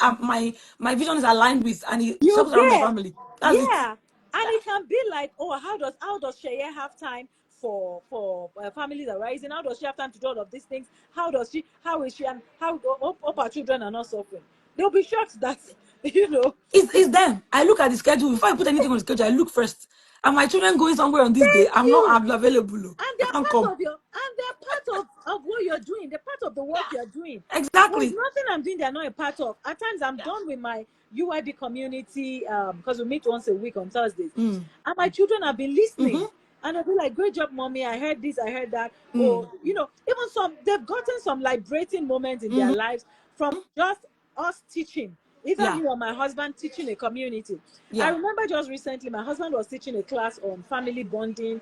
my vision is aligned with, and it you circles around my get, family. That's it. yeah. And Yeah. it can be like, oh, how does Sheye have time for families arising? How does she have time to do all of these things? How is she, and how hope our children are not suffering? They'll be shocked that you know It's them. I look at the schedule before I put anything on the schedule. I look first. Are my children going somewhere on this day? thank you. I'm available. Oh. And I they're can't come. part of what you're doing. They're part of the work you're doing. Yeah. There's Exactly. nothing I'm doing they're not a part of. At times I'm Yeah. done with my UIB community, because we meet once a week on Thursdays. Mm. And my children have been listening. Mm-hmm. And I'll be like, great job, mommy. I heard this, I heard that. Or, Mm. even they've gotten some liberating moments in their Mm-hmm. lives from just us teaching. Either Yeah. me or my husband teaching a community. I Yeah. remember just recently, my husband was teaching a class on family bonding.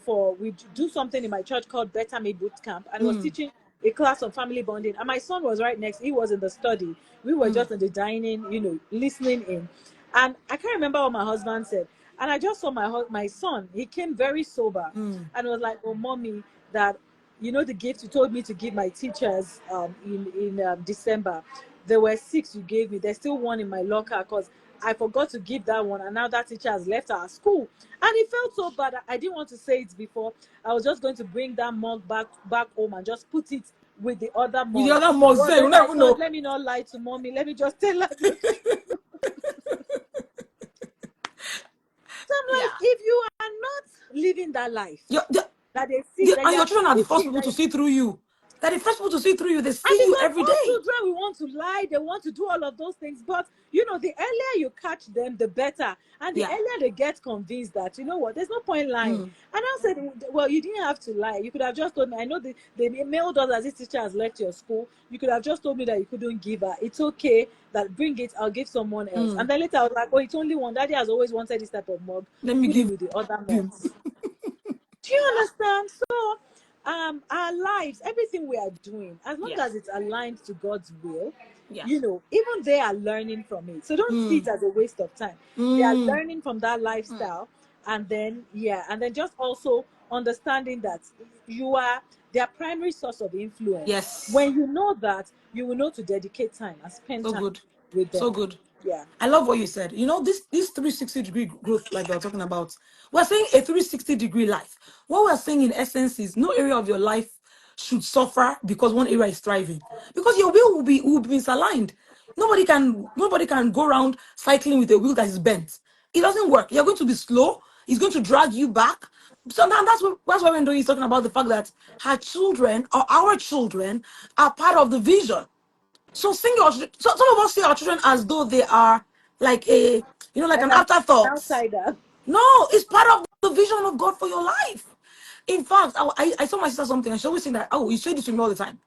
For we do something in my church called Better Me Boot Camp, and I was Mm. teaching a class on family bonding. And my son was right next. He was in the study. We were Mm. just in the dining, listening in. And I can't remember what my husband said. And I just saw my son. He came very sober, Mm. and was like, "Oh, mommy, that the gift you told me to give my teachers in December. There were 6 you gave me. There's still one in my locker because I forgot to give that one, and now that teacher has left our school." And it felt so bad. I didn't want to say it before. I was just going to bring that mug back home and just put it with the other With the mug. other months, But you then don't I even thought, know. let me not lie to mommy. Let me just tell her the truth. So I'm like, Yeah. if you are not living that life Your, the, that they see, that and you your are children are the first teaching, people that to see through you. They're the first people to see through you. They and see you because every all day. children we want to lie, they want to do all of those things. But the earlier you catch them, the better. And the Yeah. earlier they get convinced that, what, there's no point lying. Mm. And I said, well, you didn't have to lie. You could have just told me. I know the mailed us as this teacher has left your school. You could have just told me that you couldn't give her. It's okay. That bring it, I'll give someone else. Mm. And then later I was like, oh, it's only one. Daddy has always wanted this type of mug. Let me Put it give with the other him. mugs. Do you understand? So, our lives, everything we are doing, as long Yeah. as it's aligned to God's will, Yeah. even they are learning from it. So don't see Mm. it as a waste of time. They are Mm. learning from that Mm. lifestyle, and then just also understanding that you are their primary source of influence. Yes. When you know that, you will know to dedicate time and spend So time good. with them. So good. Yeah. I love what you said. This 360-degree growth life that we're talking about. We're saying a 360-degree life. What we're saying in essence is no area of your life should suffer because one area is thriving. Because your will be misaligned. Nobody can go around cycling with a wheel that is bent. It doesn't work. You're going to be slow. It's going to drag you back. So now that's why when Ndoye is talking about the fact that her children or our children are part of the vision. So seeing some of us see our children as though they are like like Like an an afterthought. outsider. No, it's part of the vision of God for your life. In fact, I saw my sister something, and she always saying that, oh, you say this to me all the time.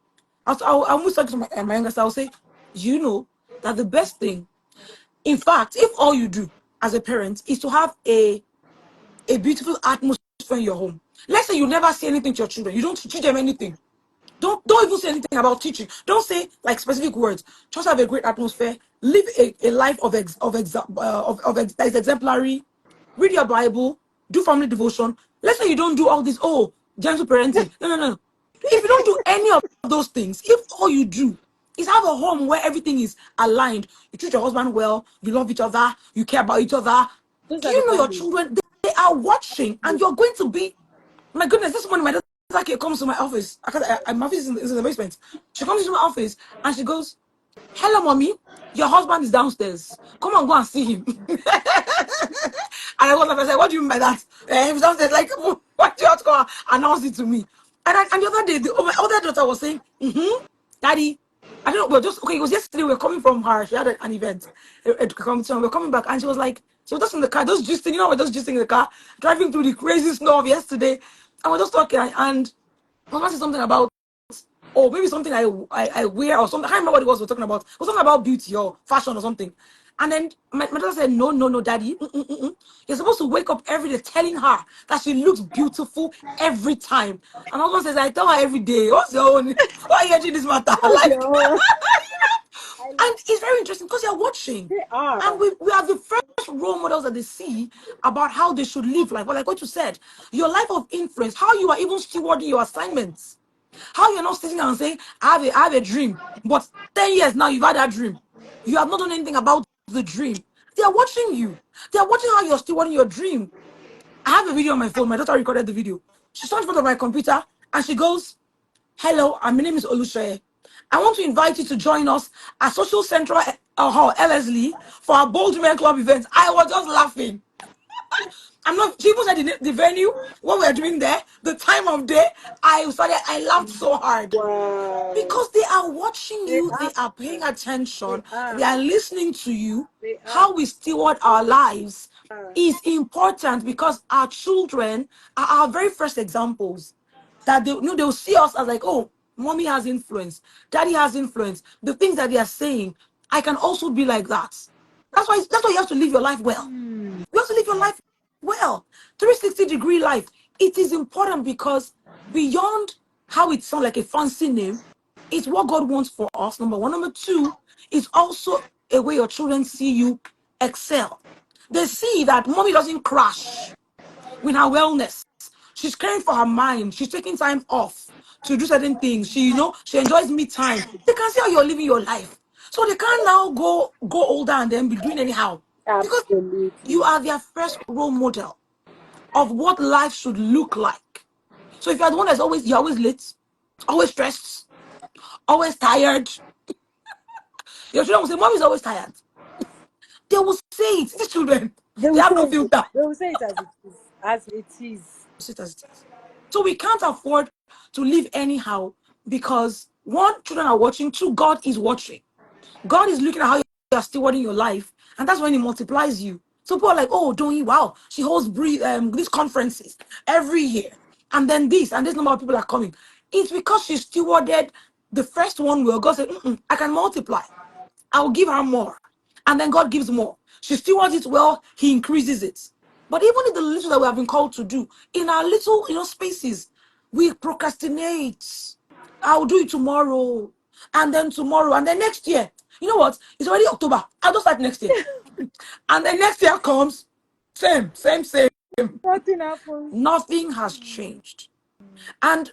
I'll almost talk to my younger sister. I'll say, you know that the best thing, in fact, if all you do as a parent is to have a beautiful atmosphere in your home, Let's say you never say anything to your children. You don't teach them anything. Don't even say anything about teaching. Don't say like specific words. Just have a great atmosphere. Live a life that is exemplary. Read your Bible. Do family devotion. Let's say you don't do all this. Oh, gentle parenting. No, no, no. If you don't do any of those things, if all you do is have a home where everything is aligned, you treat your husband well, you love each other, you care about each other. Those Do are the you know your values. children? They are watching, and you're going to be. My goodness, this morning my daughter kid comes to my office. My office is in the basement. She comes into my office and she goes, "Hello, mommy. Your husband is downstairs. Come on, go and see him." And I was like, I said, "What do you mean by that?" He was downstairs, like, what do you have to go and announce it to me? And the other day, my other daughter was saying, Daddy, I don't know, we're just, okay, it was yesterday, we were coming from her, she had an event, a competition, we are coming back, and she was like, so just in the car, just gisting, we're just gisting in the car, driving through the crazy snow of yesterday, and we're just talking, and my mom said something about, or maybe something I wear or something. I can't remember what it was we're talking about. It was something about beauty or fashion or something. And then my daughter said, no, no, no, daddy. You're supposed to wake up every day telling her that she looks beautiful every time. And my husband says, I tell her every day. What's your own? Why are you entering this matter? What's Like, your I love and it's very interesting because you're watching. they are. And we are the first role models that they see about how they should live life. But like what you said, your life of influence, how you are even stewarding your assignments. How you're not sitting down and saying, I have a dream. But 10 years now, you've had that dream. You have not done anything about the dream. They are watching you. They are watching how you're stewarding your dream. I have a video on my phone. My daughter recorded the video. She stands in front of my computer and she goes, "Hello, my name is Olushoye. I want to invite you to join us at Social Central Hall, Ellerslie, for our Bold Men Club event." I was just laughing. I'm not. She even said the venue, what we're doing there, the time of day. I laughed so hard. Wow. Because they are watching They you, they are. are paying They attention, are. they are listening to you. They are. How we steward our lives is important because our children are our very first examples. That they'll see us as like, oh, mommy has influence, daddy has influence. The things that they are saying, I can also be like that. That's why you have to live your life well. You have to live your life well. 360-degree life. It is important because beyond how it sounds like a fancy name, it's what God wants for us. Number one. Number two, is also a way your children see you excel. They see that mommy doesn't crash with her wellness. She's caring for her mind. She's taking time off to do certain things. She enjoys me time. They can see how you're living your life. So they can't now go older and then be doing anyhow. Because Absolutely. you are their first role model of what life should look like. So if you're the one you're always late, always stressed, always tired, your children will say, "Mom is always tired." They will say it. These children, They they will have say no it. filter. They will say it as it is. As it is. Sit as it is. So we can't afford to live anyhow because one, children are watching, two, God is watching. God is looking at how you're stewarding your life, and that's when He multiplies you. So people are like, "Oh, don't you? Wow, she holds these conferences every year, and then this number of people are coming." It's because she stewarded the first one well. God said, "I can multiply. I will give her more," and then God gives more. She stewards it well. He increases it. But even in the little that we have been called to do, in our little spaces, we procrastinate. I'll do it tomorrow, and then next year. You know what? It's already October. I'll just start next year. And then next year comes, same, same, same. Nothing happens. Nothing has changed. And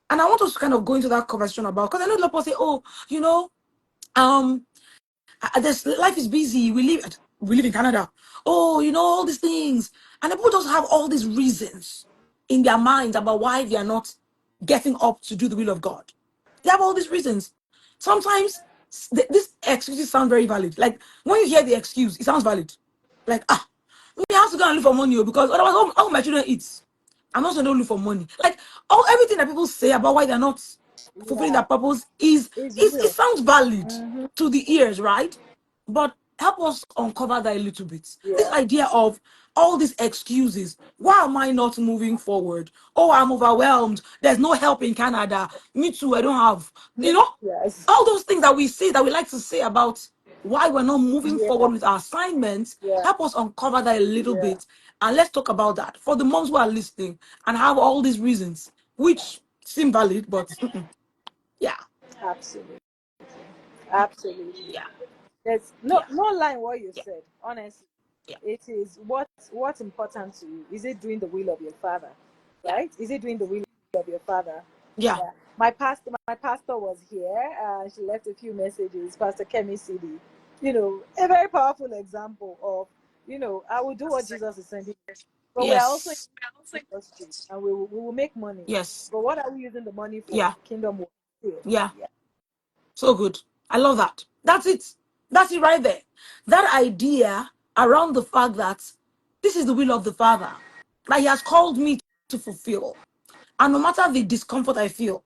I want us to kind of go into that conversation about, because I know a lot of people say, oh, um, this life is busy. We live in Canada. Oh, all these things, and the people just have all these reasons in their minds about why they are not getting up to do the will of God. They have all these reasons. Sometimes these excuses sound very valid. Like when you hear the excuse, it sounds valid. Like, me I have to go and look for money, because otherwise, how will my children eat? I'm not going to look for money. Like everything that people say about why they're not fulfilling Yeah. their purpose it Real. sounds valid Mm-hmm. to the ears, right? But help us uncover that a little bit. This Yeah. idea of all these excuses. Why am I not moving forward? Oh, I'm overwhelmed. There's no help in Canada. Me too, I don't have. Yes. All those things that we say, that we like to say about why we're not moving Yeah, forward with our assignments. yeah, Help us uncover that a little yeah, bit. And let's talk about that for the moms who are listening and have all these reasons, which seem valid, but yeah, absolutely, absolutely. yeah, There's yeah, no lie in what you yeah, said. Honestly, yeah, it is what's important to you. Is it doing the will of your father, yeah, right? Is it doing the will of your father? yeah. Yeah. My pastor was here. She left a few messages. Pastor Kemi City, a very powerful example of, I will do what Jesus is sending. But we are also in Yes, the industry, and we will make money. yes, But what are we using the money for? yeah, Kingdom work. yeah. Yeah. So good. I love that. That's it. That's it right there. That idea around the fact that this is the will of the Father that He has called me to fulfill. And no matter the discomfort I feel,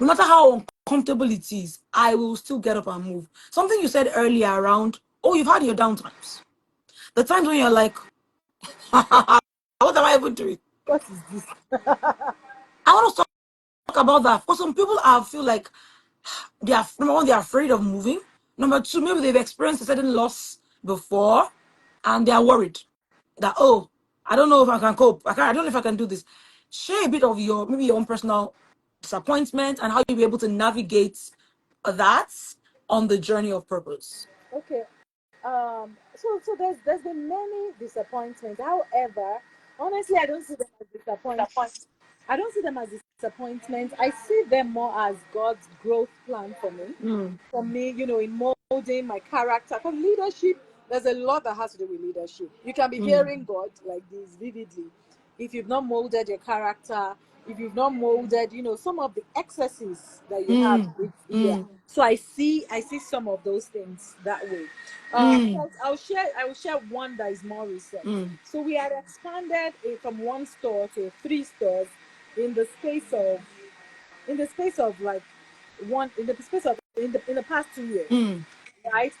no matter how uncomfortable it is, I will still get up and move. Something you said earlier around, oh, you've had your down times. The times when you're like, what am I even doing? What is this? I want to talk about that. For some people, I feel like they are, number one, they're afraid of moving. Number two, maybe they've experienced a certain loss before and they are worried that, oh, I don't know if I can cope. I don't know if I can do this. Share a bit of your, maybe your own personal disappointment and how you'll be able to navigate that on the journey of purpose. Okay. So there's been many disappointments. However, honestly, I don't see them as disappointment. I don't see them as disappointments. I see them more as God's growth plan for me. Mm, In molding my character. For leadership, there's a lot that has to do with leadership. You can be mm, hearing God like this vividly. If you've not molded your character, if you've not molded, some of the excesses that you have, mm, yeah. mm, So I see some of those things that way. mm, I will share one that is more recent. mm, So we had expanded from one store to three stores in the space of like one in the past 2 years, mm, right?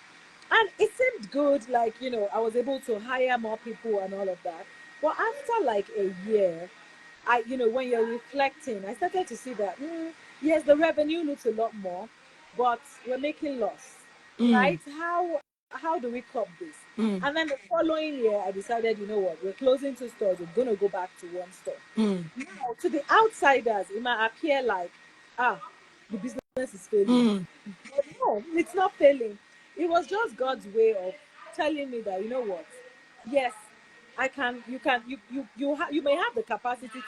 And it seemed good, like I was able to hire more people and all of that. But after like a year, when you're reflecting, I started to see that yes, the revenue looks a lot more, but we're making loss, mm, right? How do we cut this? mm, And then the following year, I decided, you know what, we're closing two stores, we're gonna go back to one store. mm, Now, to the outsiders, it might appear like, ah, the business is failing. mm, But no, it's not failing. It was just God's way of telling me that, you know what, yes, I can. You may have the capacity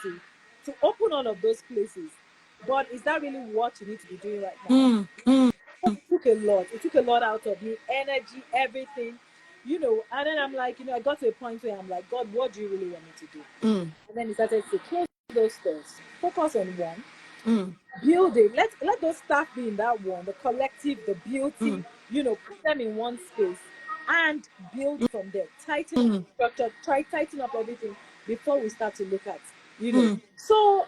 to open all of those places, but is that really what you need to be doing right now? mm, mm, It took a lot. It took a lot out of me, energy, everything. And then I'm like, I got to a point where I'm like, God, what do you really want me to do? mm, And then he started to close those stores, focus on one, mm, building. Let those staff be in that one, the collective, the beauty, mm, put them in one space and build from there. Tighten up mm, structure, tighten up everything before we start to look at, you know. mm, So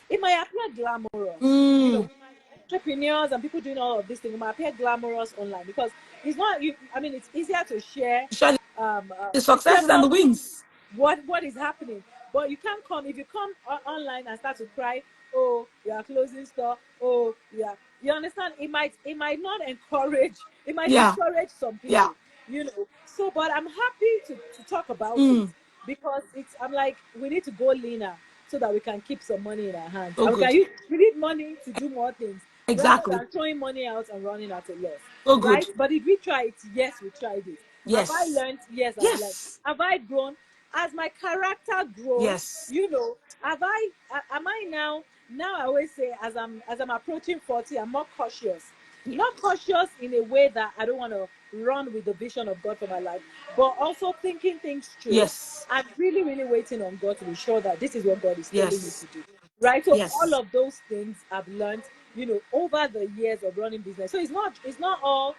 it might appear glamorous, mm. entrepreneurs and people doing all of these things, it might appear glamorous online because it's not you I mean it's easier to share Share the successes and more the wins. what is happening. But you can't come if you come online and start to cry. Oh, you are closing store. Oh, yeah. You understand? It might not encourage. It might Yeah, discourage some yeah. people. So, but I'm happy to talk about it Mm. because I'm like we need to go leaner so that we can keep some money in our hands. So And good. we need money to do more things rather Exactly. than throwing money out and running at a loss, So good. right? But did we try it? Yes, we tried it. Have I Yes. learned? Yes, I've learned. Yes. Have I grown? As my character grows, Yes. have I am I now I always say as I'm approaching 40, I'm more cautious. Yeah. Not cautious in a way that I don't want to run with the vision of God for my life, but also thinking things straight Yes. and really, really waiting on God to be sure that this is what God is telling me Yes. to do. Right? So all Yes. of those things I've learned, over the years of running business. So it's not all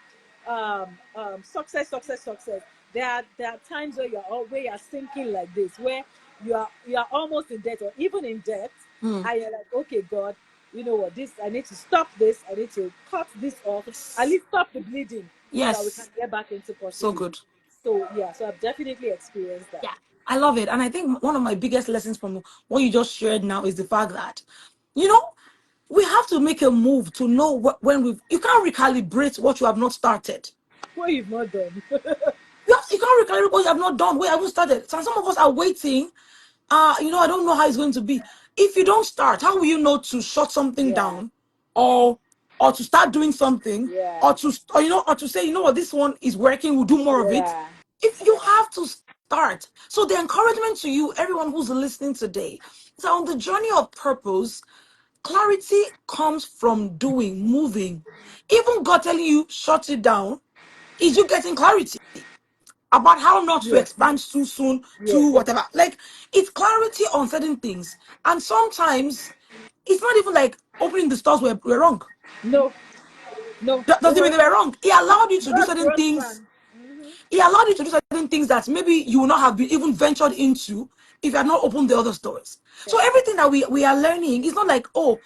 success, success, success. There are times where you're sinking like this, where you are almost in debt or even in debt, Mm. and you're like, okay, God, you know what? This I need to stop this. I need to cut this off. At Yes. least stop the bleeding so that we can Yes. get back into So possibility. good. So yeah, so I've definitely experienced that. Yeah. I love it. And I think one of my biggest lessons from what you just shared now is the fact that, you know, we have to make a move to know when you can't recalibrate what you have not started. What you've not done. You can't recalibrate what you have not done, what you haven't started. So some of us are waiting. I don't know how it's going to be. If you don't start, how will you know to shut something Yeah. down, or to start doing something, Yeah. or to say, what, this one is working, we'll do more of it. Yeah. If you have to start. So the encouragement to you, everyone who's listening today, is that on the journey of purpose, clarity comes from doing, moving. Even God telling you shut it down, is you getting clarity about how not to Yes. expand too soon Yes. to whatever. Like, it's clarity on certain things. And sometimes it's not even like opening the stores were wrong. No. No. That It doesn't mean was they were wrong. He allowed you to do God's certain growth things. plan. Mm-hmm. He allowed you to do certain things that maybe you would not have been even ventured into if you had not opened the other stores. So Yeah. everything that we are learning is not like, oh,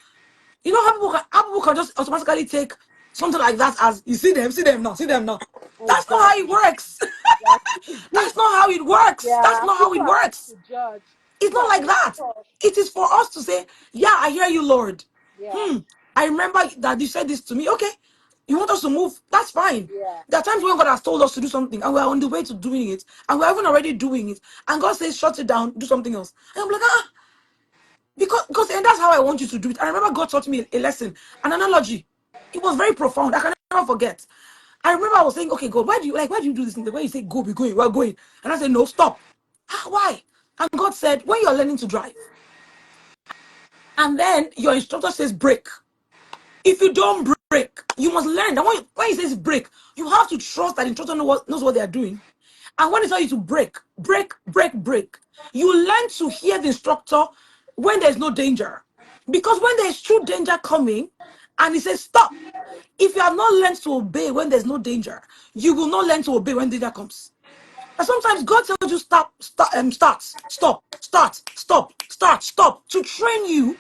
how people can just automatically take something like that as, you see them now, see them now. That's not how it Exactly. works. Exactly. That's not how it works. That's Yeah. not how People it are quick works. to judge. It's People not are like quick to that. talk. It is for us to say, yeah, I hear you, Lord. Yeah. I remember that you said this to me. Okay, you want us to move? That's fine. Yeah. There are times when God has told us to do something and we're on the way to doing it, and we're even already doing it, and God says, shut it down, do something else. And I'm like, because and that's how I want you to do it. I remember God taught me a lesson, an analogy. It was very profound. I can never forget. I remember I was saying, okay, God, why do you do this thing? The way you say go, be going, we're going. And I said, no, stop. Why? And God said, when you're learning to drive, and then your instructor says brake. If you don't brake, you must learn that when he says brake, you have to trust that the instructor knows what they are doing. And when he tells you to brake, brake, brake, brake, you learn to hear the instructor when there's no danger. Because when there's true danger coming and he says stop, if you have not learned to obey when there's no danger, you will not learn to obey when danger comes. And sometimes God tells you stop to train you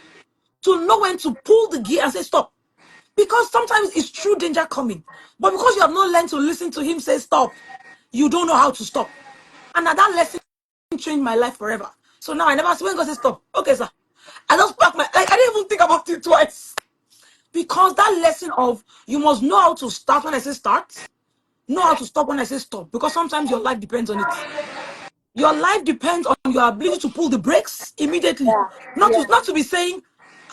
to know when to pull the gear and say stop. Because sometimes it's true danger coming. But because you have not learned to listen to him say stop, you don't know how to stop. And that lesson changed my life forever. So now I never see when God says stop. Okay, sir. I just pack I didn't even think about it twice. Because that lesson of you must know how to start when I say start, know how to stop when I say stop. Because sometimes your life depends on it. Your life depends on your ability to pull the brakes immediately. Yeah. Not to be saying,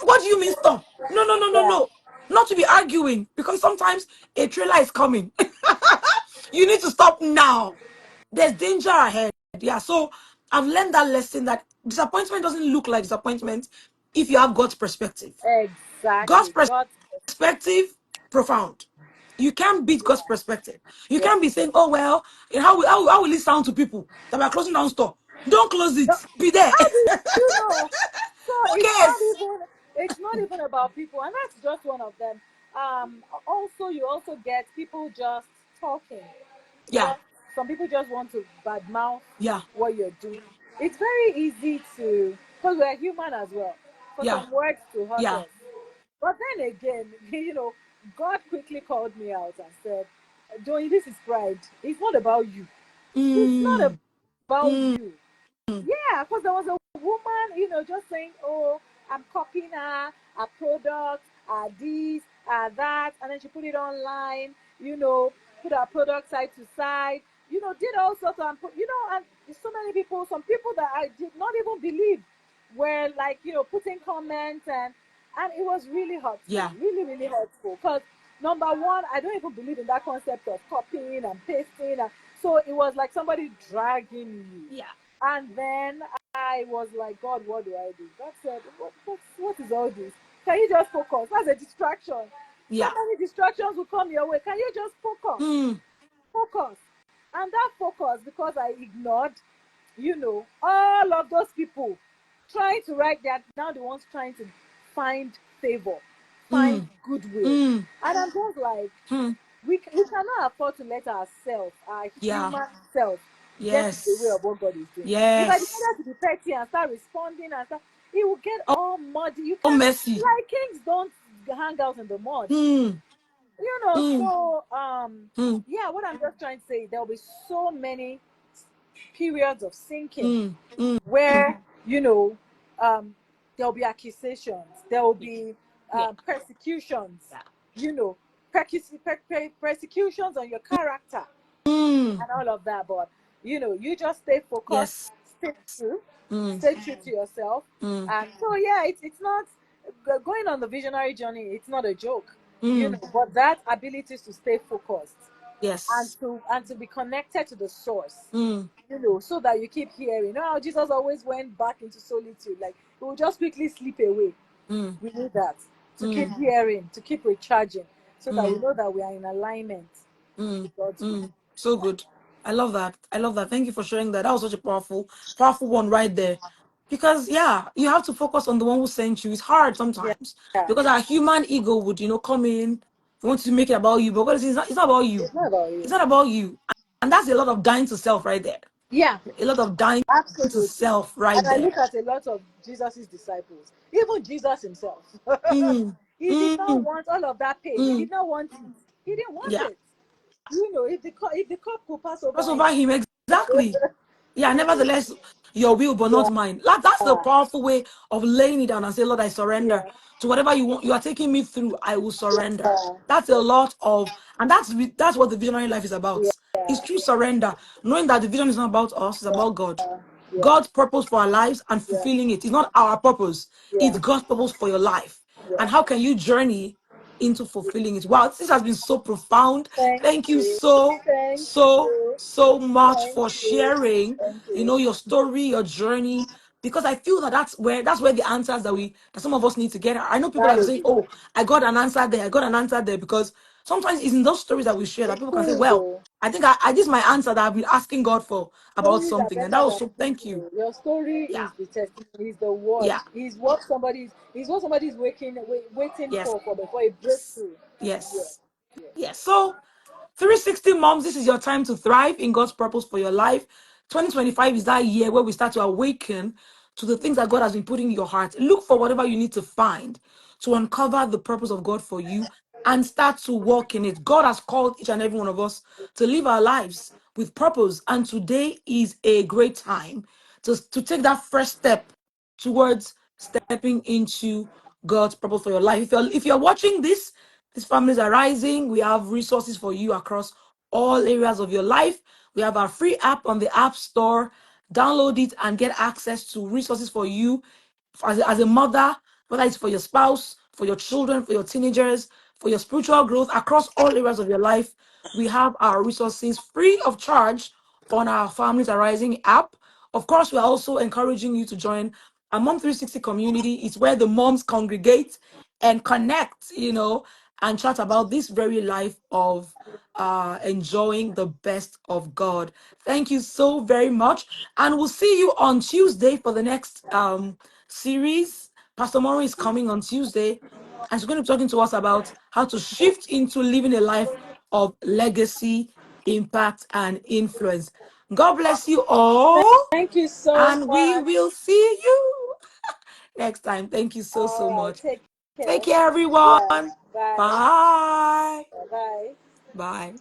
what do you mean stop? No, no, no, no, Yeah. no. Not to be arguing, because sometimes a trailer is coming. You need to stop now. There's danger ahead. Yeah. So I've learned that lesson that disappointment doesn't look like disappointment if you have God's perspective. God's Exactly. God. perspective, profound. You can't beat God's Yeah. perspective. You Yeah. can't be saying, oh, well, how will it sound to people that are closing down store? Don't close No, it. Be there. how do you know? So Who it's not cares? even it's not even about people, and that's just one of them. Also, you also get people just talking. Yeah. Just some people just want to badmouth Yeah. what you're doing. It's very easy to, because we're human as well, for Yeah. some words to hurt Yeah. us. But then again, God quickly called me out and said, Joey, this is pride. It's not about you. It's not Mm, about mm, you. Yeah, because there was a woman, just saying, "Oh, I'm copying her product, this, that," and then she put it online. Put her product side to side. Did all sorts of, and so many people, some people that I did not even believe, were like, putting comments, and it was really hurtful, yeah. really, really hurtful. Because number one, I don't even believe in that concept of copying and pasting, and so it was like somebody dragging you. Yeah. And then I was like, God, what do I do? God said, what is all this? Can you just focus? That's a distraction. So Yeah. many distractions will come your way. Can you just focus? Mm, Focus. And that focus, because I ignored, all of those people trying to write that, now the ones trying to find favor, find mm, goodwill. mm, And I'm just like, mm. we cannot afford to let ourselves, our Yeah. human self, get in the way Yes. of what God is doing. If I Yes. decided to be petty and start responding and stuff, it will get Oh, all muddy. You oh, can't, mercy. like, kings don't hang out in the mud. Mm, mm, So mm, yeah, what I'm just trying to say, there'll be so many periods of sinking mm, mm, where, um there'll be accusations, there'll be Yeah. persecutions, Yeah. you know, persecutions on your character Mm. and all of that. But you just stay focused, Yes. stay true, Mm. stay true to yourself. Mm. And so yeah, it's not going on the visionary journey. It's not a joke, Mm. But that ability to stay focused and Yes. to be connected to the source, Mm. so that you keep hearing. You know how Jesus always went back into solitude, like he would just quickly slip away. Mm. We need that to keep Mm. hearing, to keep recharging, so that we Mm. know that we are in alignment Mm. with God's will. Mm. So good. I love that. I love that. Thank you for sharing that. That was such a powerful, powerful one right there. Because yeah, you have to focus on the one who sent you. It's hard Yeah, sometimes yeah. because our human ego would, come in, want to make it about you. But what it's not about you. It's not about It's you. not about you. And that's a lot of dying to self right there. Yeah, A lot of dying to absolutely. self right And I there. look at a lot of Jesus's disciples, even Jesus himself. Mm. He did not Mm. want all of that pain. He Mm. did not want it. He didn't want Yeah. it. If the cup could pass over Pass him, over him. Exactly. Yeah, you know, nevertheless, your will, but yeah, not mine. That's the powerful way of laying it down and say, Lord, I surrender yeah, to whatever you want. You are taking me through. I will surrender. yeah, That's a lot of, and that's what the visionary life is about. yeah, It's true surrender, knowing that the vision is not about us, it's about God. yeah, God's purpose for our lives and yeah, fulfilling it. It's not our purpose. It's yeah, God's purpose for your life. And yeah. how can you journey into fulfilling it? Wow, this has been so profound. Thank Thank you you, so, thank so, you, so much thank for you, sharing, thank you. your story, your journey, because I feel that that's where the answers that some of us need to get. I know people that That are is saying, "Oh, I got an answer there. I got an answer there," because sometimes it's in those stories that we share that people can say, true "Well, though. I think I this is my answer that I've been asking God for about Stories are something," and that better was than so. books, Thank you. though. Your story Yeah, is the testimony, is the word, yeah, is what somebody's waiting yes, for before a breakthrough. Yeah, yes, yeah. yes. So 360 moms, this is your time to thrive in God's purpose for your life. 2025 is that year where we start to awaken to the things that God has been putting in your heart. Look for whatever you need to find to uncover the purpose of God for you and start to walk in it. God has called each and every one of us to live our lives with purpose, and today is a great time to take that first step towards stepping into God's purpose for your life. If you're watching this, these families are rising. We have resources for you across all areas of your life. We have our free app on the App Store. Download it and get access to resources for you as a mother, whether it's for your spouse, for your children, for your teenagers, for your spiritual growth across all areas of your life. We have our resources free of charge on our Families Arising app. Of course, we are also encouraging you to join our Mom 360 community. It's where the moms congregate and connect, and chat about this very life of enjoying the best of God. Thank you so very much. And we'll see you on Tuesday for the next series. Pastor Moro is coming on Tuesday, and she's going to be talking to us about how to shift into living a life of legacy, impact, and influence. God bless you all, Thank you so and we much. will see you next time. Thank you so, All so right, much. take Take care. care, Yeah, everyone. bye, Bye. bye. Bye.